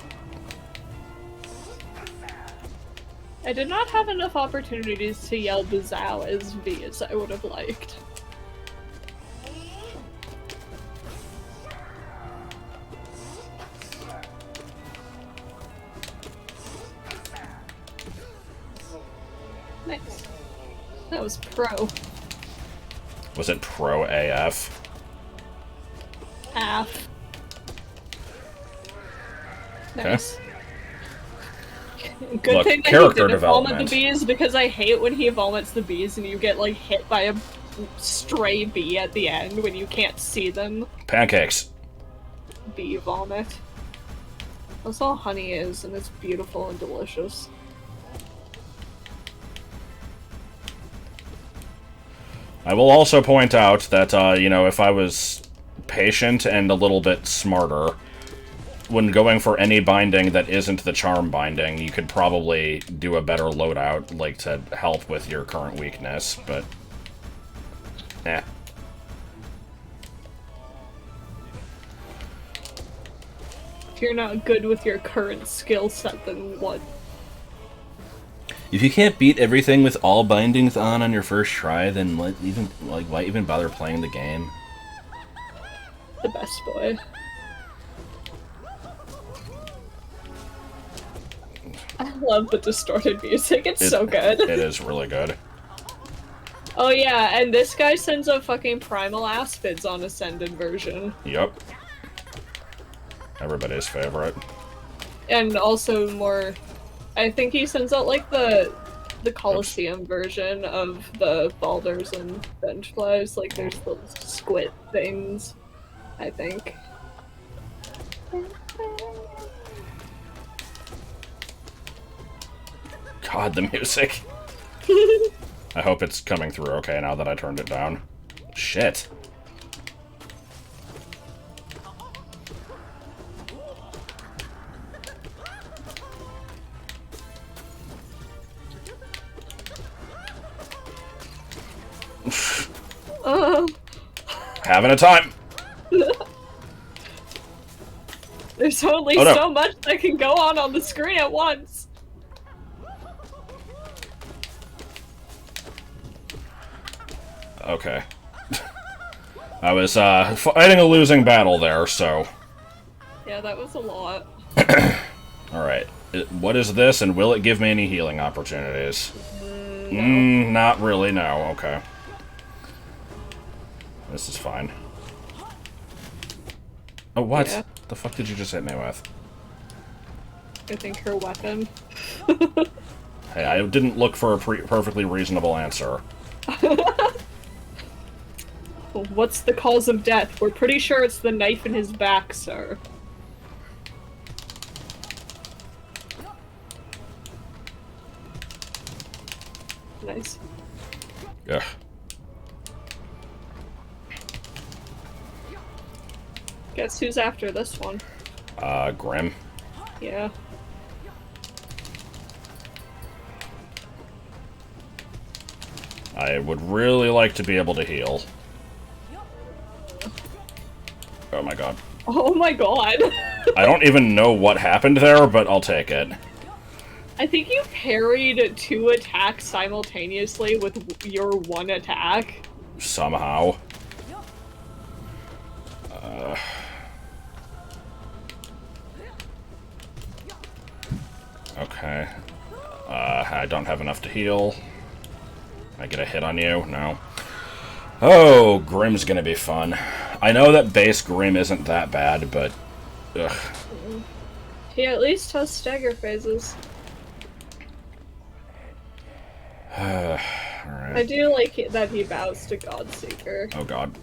I did not have enough opportunities to yell Bazow as V as I would have liked. Nice. That was pro. Was it pro AF? Half. Nice. Good Look, thing that character he didn't vomit development. the bees, because I hate when he vomits the bees and you get, like, hit by a stray bee at the end when you can't see them. Pancakes. Bee vomit. That's all honey is, and it's beautiful and delicious. I will also point out that, you know, if I was patient and a little bit smarter, when going for any binding that isn't the charm binding, you could probably do a better loadout, like, to help with your current weakness, but... eh. If you're not good with your current skill set, then what? If you can't beat everything with all bindings on your first try, then why even bother playing the game? The best boy. I love the distorted music, it's so good. It is really good. Oh yeah, and this guy sends out fucking primal aspids on Ascended version. Yep. Everybody's favorite. And also more... I think he sends out, like, the the Colosseum version of the balders and benchflies. Like, there's the squid things, I think. God, the music. I hope it's coming through okay now that I turned it down. Shit. Having a time. There's only so much that can go on the screen at once. Okay. I was fighting a losing battle there, so... Yeah, that was a lot. Alright. What is this, and will it give me any healing opportunities? No. Not really, no. Okay. This is fine. Oh, what? Yeah. The fuck did you just hit me with? I think her weapon. Hey, I didn't look for a perfectly reasonable answer. What's the cause of death? We're pretty sure it's the knife in his back, sir. Nice. Ugh. Guess who's after this one? Grim. Yeah. I would really like to be able to heal. Oh my god. Oh my god. I don't even know what happened there, but I'll take it. I think you parried 2 attacks simultaneously with your 1 attack. Somehow. Okay. I don't have enough to heal. I get a hit on you? No. Oh, Grim's gonna be fun. I know that base Grim isn't that bad, but... Ugh. He at least has stagger phases. Alright. I do like that he bows to Godseeker. Oh god.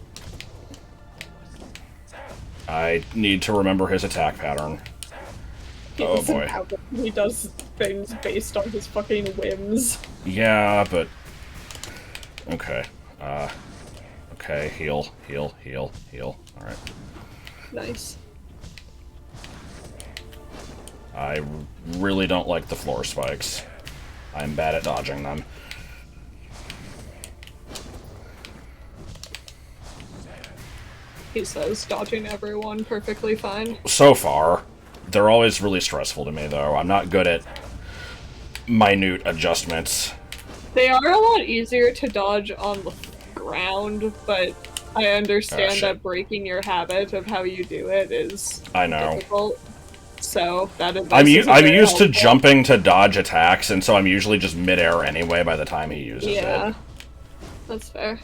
I need to remember his attack pattern. Oh boy. He does things based on his fucking whims. Yeah, but... Okay. Okay, heal, heal, heal, heal. Alright. Nice. I really don't like the floor spikes. I'm bad at dodging them. He says, dodging everyone perfectly fine. So far. They're always really stressful to me, though. I'm not good at minute adjustments. They are a lot easier to dodge on the ground, but I understand that breaking your habit of how you do it is difficult. So that I'm used to jumping to dodge attacks, and so I'm usually just midair anyway by the time he uses it. Yeah, that's fair.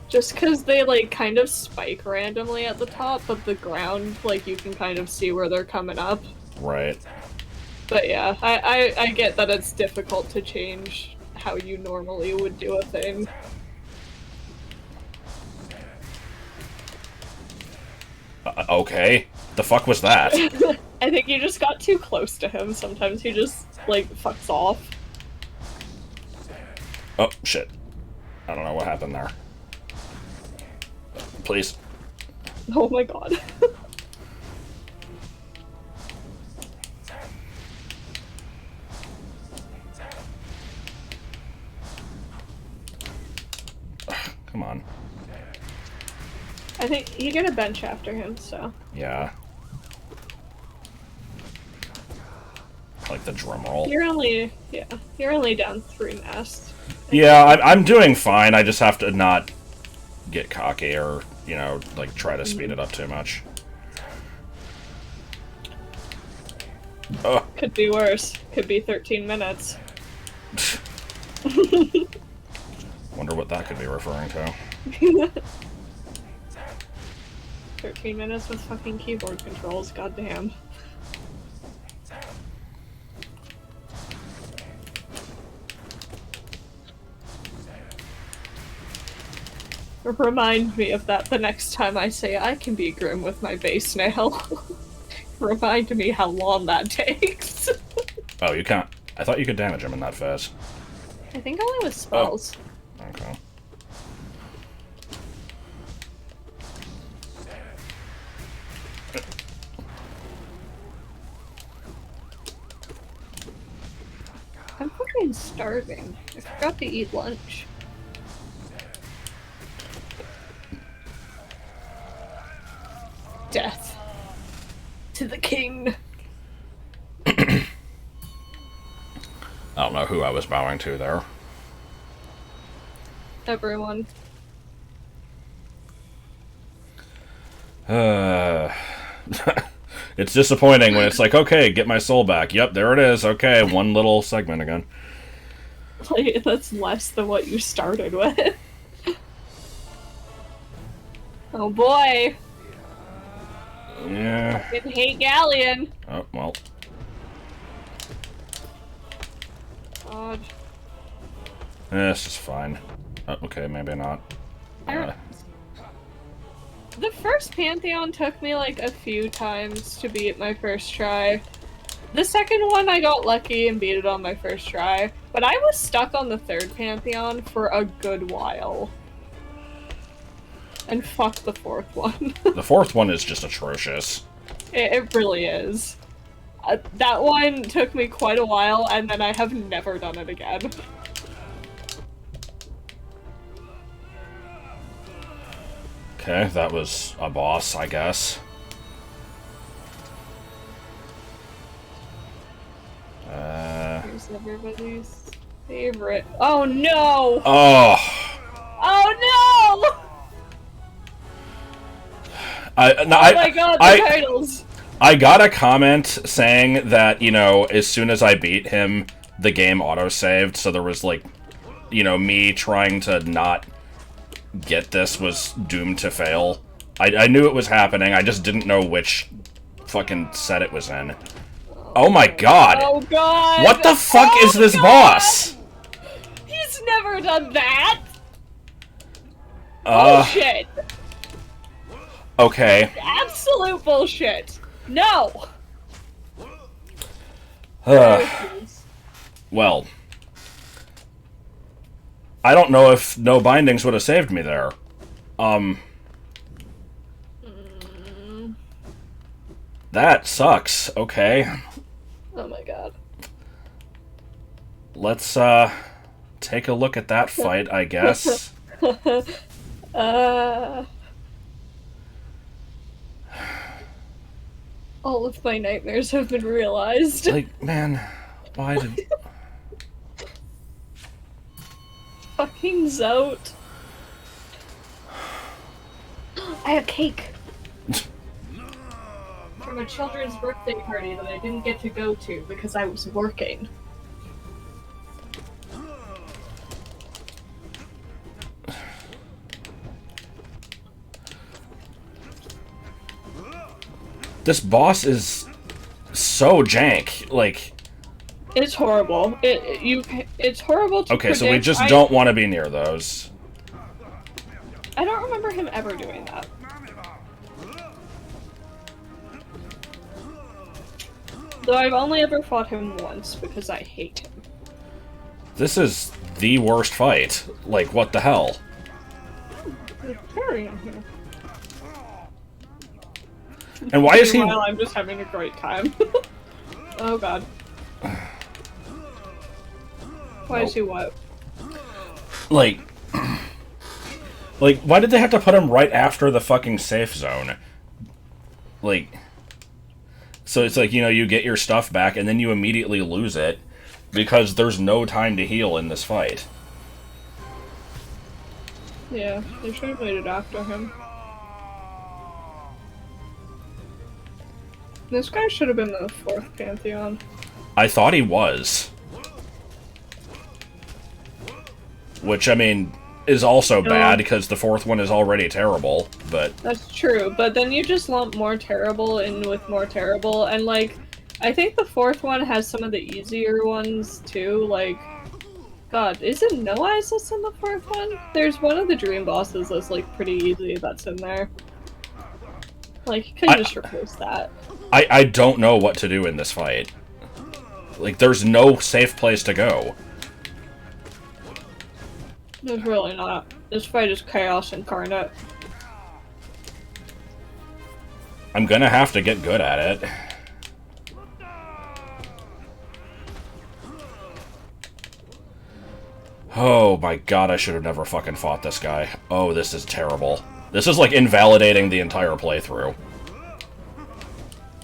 Just because they, like, kind of spike randomly at the top, but the ground, like, you can kind of see where they're coming up. Right. But yeah, I get that it's difficult to change how you normally would do a thing. Okay. The fuck was that? I think you just got too close to him. Sometimes he just, like, fucks off. Oh, shit. I don't know what happened there. Please. Oh my god. Come on. I think you get a bench after him, so. Yeah. Like the drum roll. You're only down 3 masts. Yeah, I'm doing fine. I just have to not get cocky or, you know, like try to speed it up too much. Could be worse. Could be 13 minutes. Wonder what that could be referring to. 13 minutes with fucking keyboard controls, goddamn. Remind me of that the next time I say I can be grim with my base nail. Remind me how long that takes. Oh, you can't. I thought you could damage him in that phase. I think only with spells. Oh. Okay. I'm fucking starving. I forgot to eat lunch. Death to the king. I don't know who I was bowing to there. Everyone. It's disappointing when it's like, okay, get my soul back. Yep, there it is. Okay, one little segment again. Like, that's less than what you started with. Oh boy. Yeah. Fucking hate Galleon. Oh, well. God. This is fine. Oh, okay, maybe not. The first Pantheon took me like a few times to beat my first try. The second one I got lucky and beat it on my first try, but I was stuck on the third Pantheon for a good while. And fuck the fourth one. The fourth one is just atrocious. It really is. That one took me quite a while, and then I have never done it again. Okay, that was a boss, I guess. Here's everybody's favorite. Oh no! Oh! Oh no! Oh my god, the titles! I got a comment saying that, you know, as soon as I beat him, the game autosaved, so there was, like, you know, me trying to not get this was doomed to fail. I knew it was happening, I just didn't know which fucking set it was in. Oh my god! Oh god! What the fuck is this boss? He's never done that! Bullshit! Okay. Absolute bullshit! No! Well. I don't know if no bindings would have saved me there. That sucks. Okay. Oh my god. Let's, take a look at that fight, I guess. All of my nightmares have been realized. Like, man, why did... Fucking Zote. I have cake! From a children's birthday party that I didn't get to go to because I was working. This boss is so jank, like... It's horrible. It's horrible to Okay, so we predict. just don't want to be near those. I don't remember him ever doing that. Though I've only ever fought him once because I hate him. This is the worst fight. Like, what the hell? There's Perry in here. And why is he... Meanwhile, I'm just having a great time. Oh god. Why is he what? Like, why did they have to put him right after the fucking safe zone? Like, so it's like, you know, you get your stuff back and then you immediately lose it because there's no time to heal in this fight. Yeah, they should have made it after him. This guy should have been the fourth Pantheon. I thought he was. Which, I mean, is also bad because the fourth one is already terrible, but... That's true, but then you just lump more terrible in with more terrible, and like, I think the fourth one has some of the easier ones too, like, God, is it No Eyes that's in the 4th one? There's one of the dream bosses that's, like, pretty easy that's in there. Like, you could just replace that. I don't know what to do in this fight. Like, there's no safe place to go. There's really not. This fight is chaos incarnate. I'm gonna have to get good at it. Oh my god, I should have never fucking fought this guy. Oh, this is terrible. This is, like, invalidating the entire playthrough.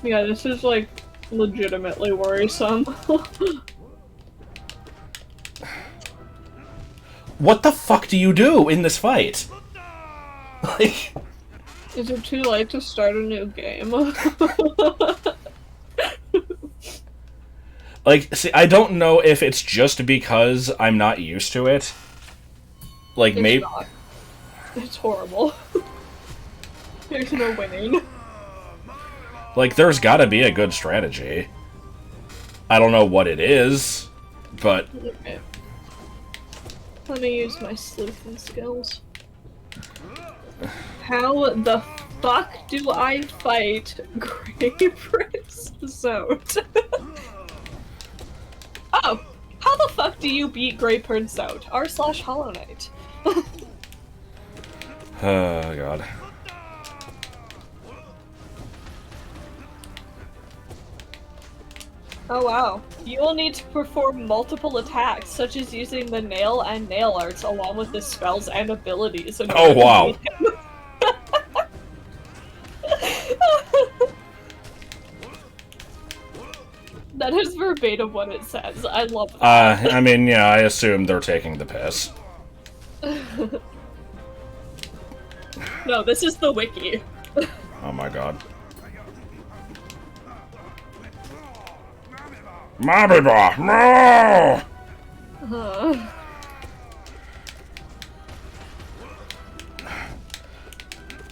Yeah, this is, like, legitimately worrisome. What the fuck do you do in this fight? Like... Is it too late to start a new game? Like, see, I don't know if it's just because I'm not used to it. Like, maybe... It's horrible. There's no winning. Like, there's gotta be a good strategy. I don't know what it is, but... Okay. Let me use my sleuthing skills. How the fuck do I fight Grey Prince Zote? Oh! How the fuck do you beat Grey Prince Zote? R/Hollow Knight. Oh, god. Oh wow. You will need to perform multiple attacks, such as using the nail and nail arts along with the spells and abilities. Oh wow. That is verbatim what it says. I love that. I mean, yeah, I assume they're taking the piss. No, this is the wiki. Oh my god. Mabiba! No!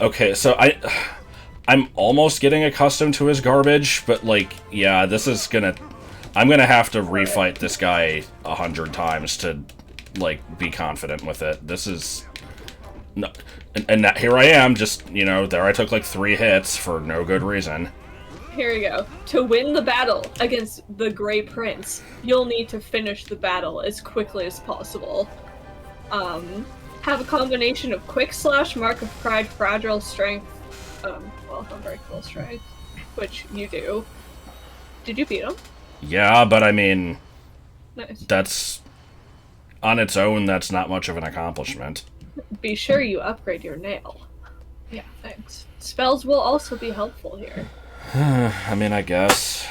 Okay, so I'm almost getting accustomed to his garbage, but, like, yeah, this is gonna... I'm gonna have to refight this guy 100 times to, like, be confident with it. This is... No, and here I am, just, you know, there I took, like, 3 hits for no good reason. Here we go. To win the battle against the Grey Prince, you'll need to finish the battle as quickly as possible. Have a combination of Quick Slash, Mark of Pride, Fragile Strength, well, Unbreakable Strength, which you do. Did you beat him? Yeah, but I mean... Nice. That's... On its own, that's not much of an accomplishment. Be sure you upgrade your nail. Yeah, thanks. Spells will also be helpful here. I mean, I guess.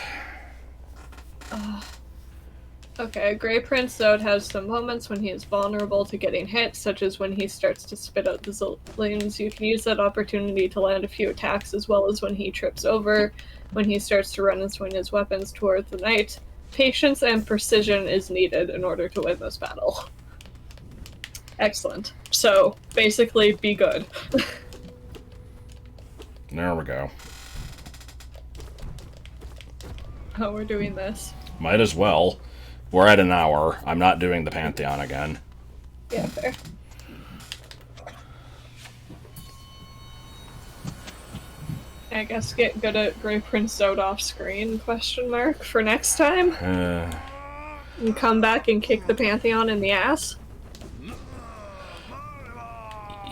Okay, Grey Prince Zote has some moments when he is vulnerable to getting hit, such as when he starts to spit out the zillions. You can use that opportunity to land a few attacks, as well as when he trips over, when he starts to run and swing his weapons toward the knight. Patience and precision is needed in order to win this battle. Excellent. So, basically, be good. There we go. Oh, we're doing this. Might as well. We're at an hour. I'm not doing the Pantheon again. Yeah, fair. I guess get good at Grey Prince Zote off screen, question mark, for next time? And come back and kick the Pantheon in the ass?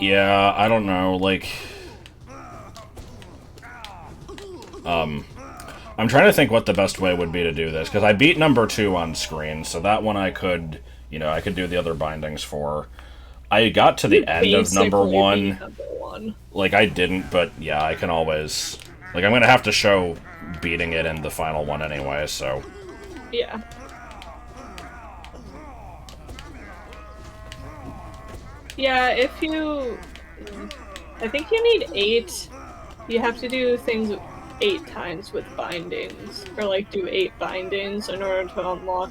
Yeah, I don't know, like... I'm trying to think what the best way would be to do this, because I beat number 2 on screen, so that one I could, you know, I could do the other bindings for. I got to the end of number 1. Like, I didn't, but yeah, I can always... Like, I'm gonna have to show beating it in the final one anyway, so... Yeah. Yeah, if you... I think you need 8. You have to do things 8 times with bindings, or like do 8 bindings in order to unlock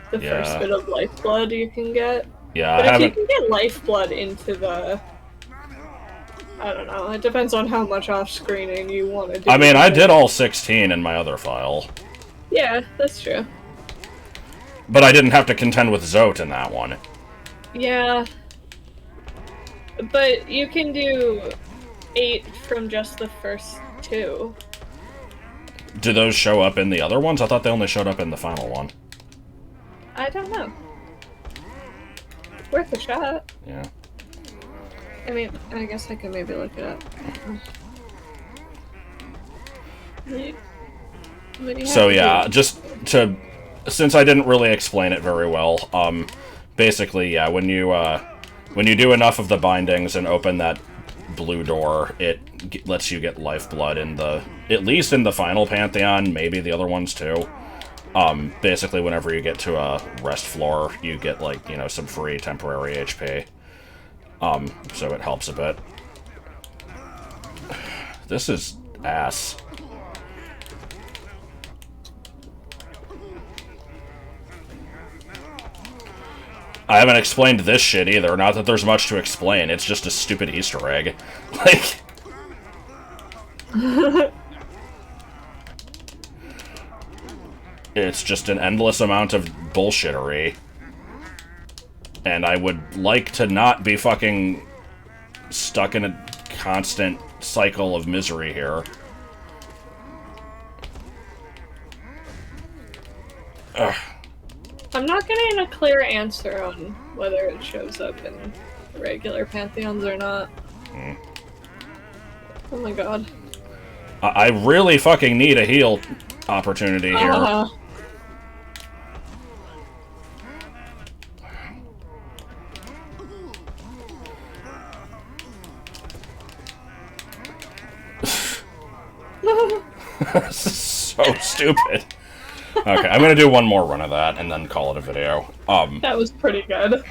the first bit of lifeblood you can get. Yeah, but if you can get lifeblood into the... I don't know, it depends on how much off-screening you want to do. I mean, I did all 16 in my other file. Yeah, that's true. But I didn't have to contend with Zote in that one. Yeah. But you can do 8 from just the first 2. Do those show up in the other ones? I thought they only showed up in the final one. I don't know. Worth a shot. Yeah. I mean, I guess I could maybe look it up. So yeah, just to... Since I didn't really explain it very well, basically, yeah, when you do enough of the bindings and open that blue door, it lets you get lifeblood in the... At least in the final Pantheon, maybe the other ones too. Basically, whenever you get to a rest floor, you get, like, you know, some free temporary HP. So it helps a bit. This is ass. I haven't explained this shit either. Not that there's much to explain. It's just a stupid Easter egg. Like... It's just an endless amount of bullshittery. And I would like to not be fucking stuck in a constant cycle of misery here. Ugh. I'm not getting a clear answer on whether it shows up in regular Pantheons or not. Oh my god. I really fucking need a heal opportunity here. This is so stupid. Okay, I'm gonna do one more run of that and then call it a video. That was pretty good.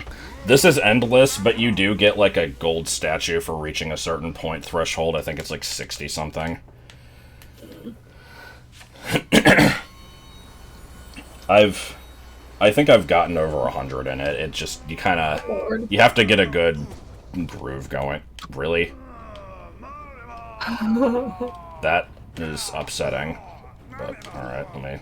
This is endless, but you do get like a gold statue for reaching a certain point threshold. I think it's like 60 something. I think I've gotten over 100 in it. It just, you have to get a good groove going. Really? That is upsetting. But, alright, let me...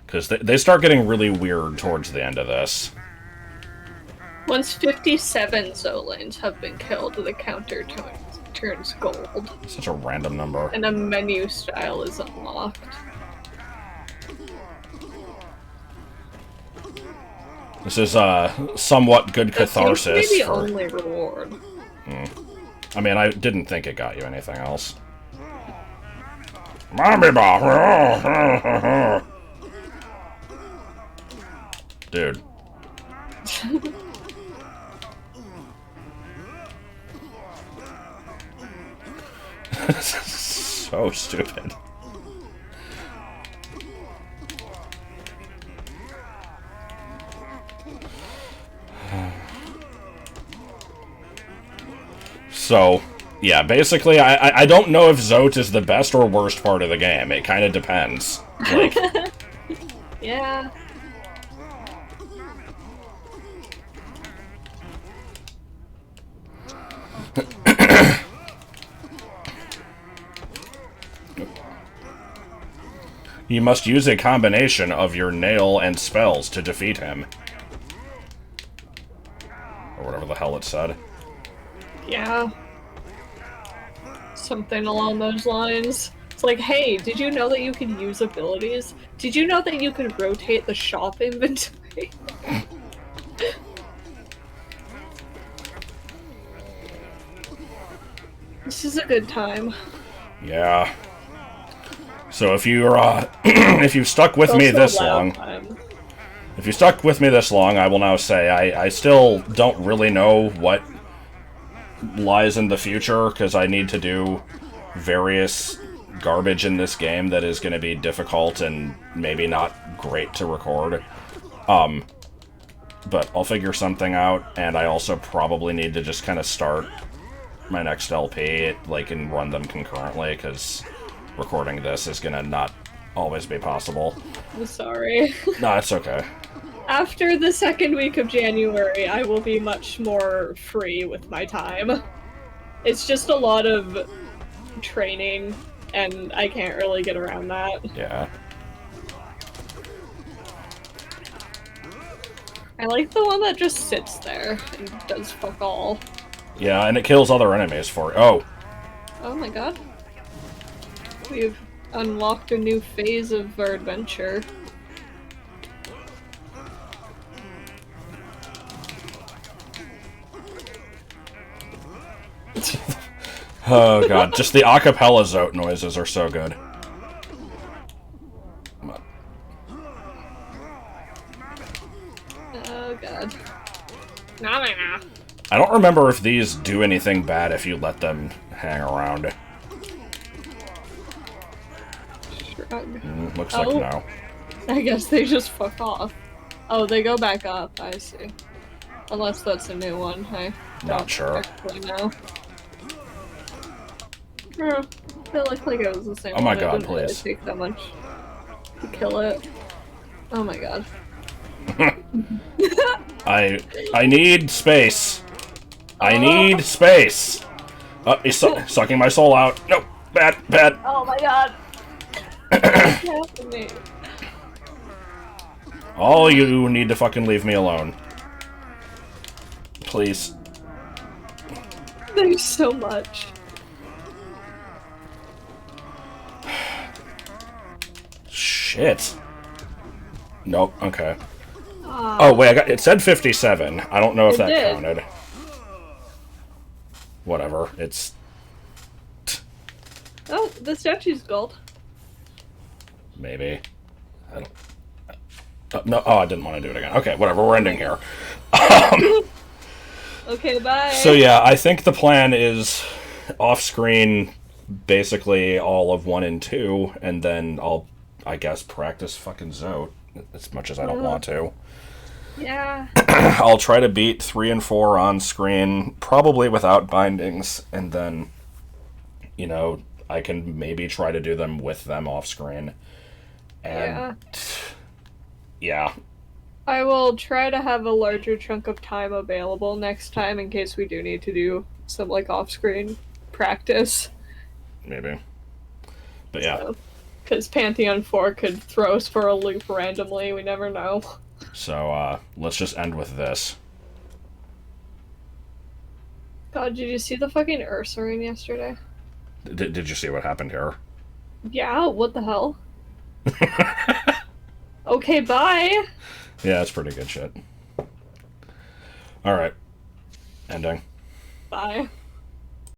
Because they start getting really weird towards the end of this. Once 57 Zolanes have been killed, the counter turns gold. Such a random number. And a menu style is unlocked. This is somewhat good catharsis. That seems to be the only reward. I mean, I didn't think it got you anything else. Mommy ball. Dude. So stupid. So, yeah, basically, I don't know if Zote is the best or worst part of the game. It kind of depends. Like, yeah. you must use a combination of your nail and spells to defeat him. Or whatever the hell it said. Yeah. Something along those lines. It's like, hey, did you know that you can use abilities? Did you know that you can rotate the shop inventory? This is a good time. Yeah. So if you're, if you've stuck with me this long... If you stuck with me this long, I will now say I still don't really know what lies in the future, because I need to do various garbage in this game that is going to be difficult and maybe not great to record. But I'll figure something out, and I also probably need to just kind of start my next LP, like, and run them concurrently, because recording this is going to not always be possible. I'm sorry. No, it's okay. After the second week of January, I will be much more free with my time. It's just a lot of training, and I can't really get around that. Yeah. I like the one that just sits there and does fuck all. Yeah, and it kills other enemies for it. Oh. Oh my god. We've unlocked a new phase of our adventure. Oh god, just the acapella Zote noises are so good. Oh god. Nah, nah, nah. I don't remember if these do anything bad if you let them hang around. Shrug. Looks like no. I guess they just fuck off. Oh, they go back up, I see. Unless that's a new one, I Not sure. actually know. I feel like it was the same Oh my one. god, It didn't really please. take that much to kill it. Oh my god. I need space. I need space. Oh, he's sucking my soul out. Nope. Bad, bad. Oh my god. What's happening? All you need to fucking leave me alone. Please. There's so much. Shit. Nope, okay. Oh, wait, it said 57. I don't know if that did. counted. Whatever, it's... Oh, the statue's gold. Maybe. I don't... no, oh, I didn't want to do it again. Okay, whatever, we're ending here. Okay, bye. So yeah, I think the plan is off-screen basically all of 1 and 2, and then I'll, I guess, practice fucking Zote as much as I don't want to. Yeah. I'll try to beat 3 and 4 on screen, probably without bindings, and then, you know, I can maybe try to do them with them off screen. And yeah. I will try to have a larger chunk of time available next time in case we do need to do some like off-screen practice. Maybe. But yeah. Because Pantheon 4 could throw us for a loop randomly, we never know. So, let's just end with this. God, did you see the fucking Ursaring yesterday? Did you see what happened here? Yeah, what the hell? Okay, bye! Yeah, it's pretty good shit. Alright. Ending. Bye.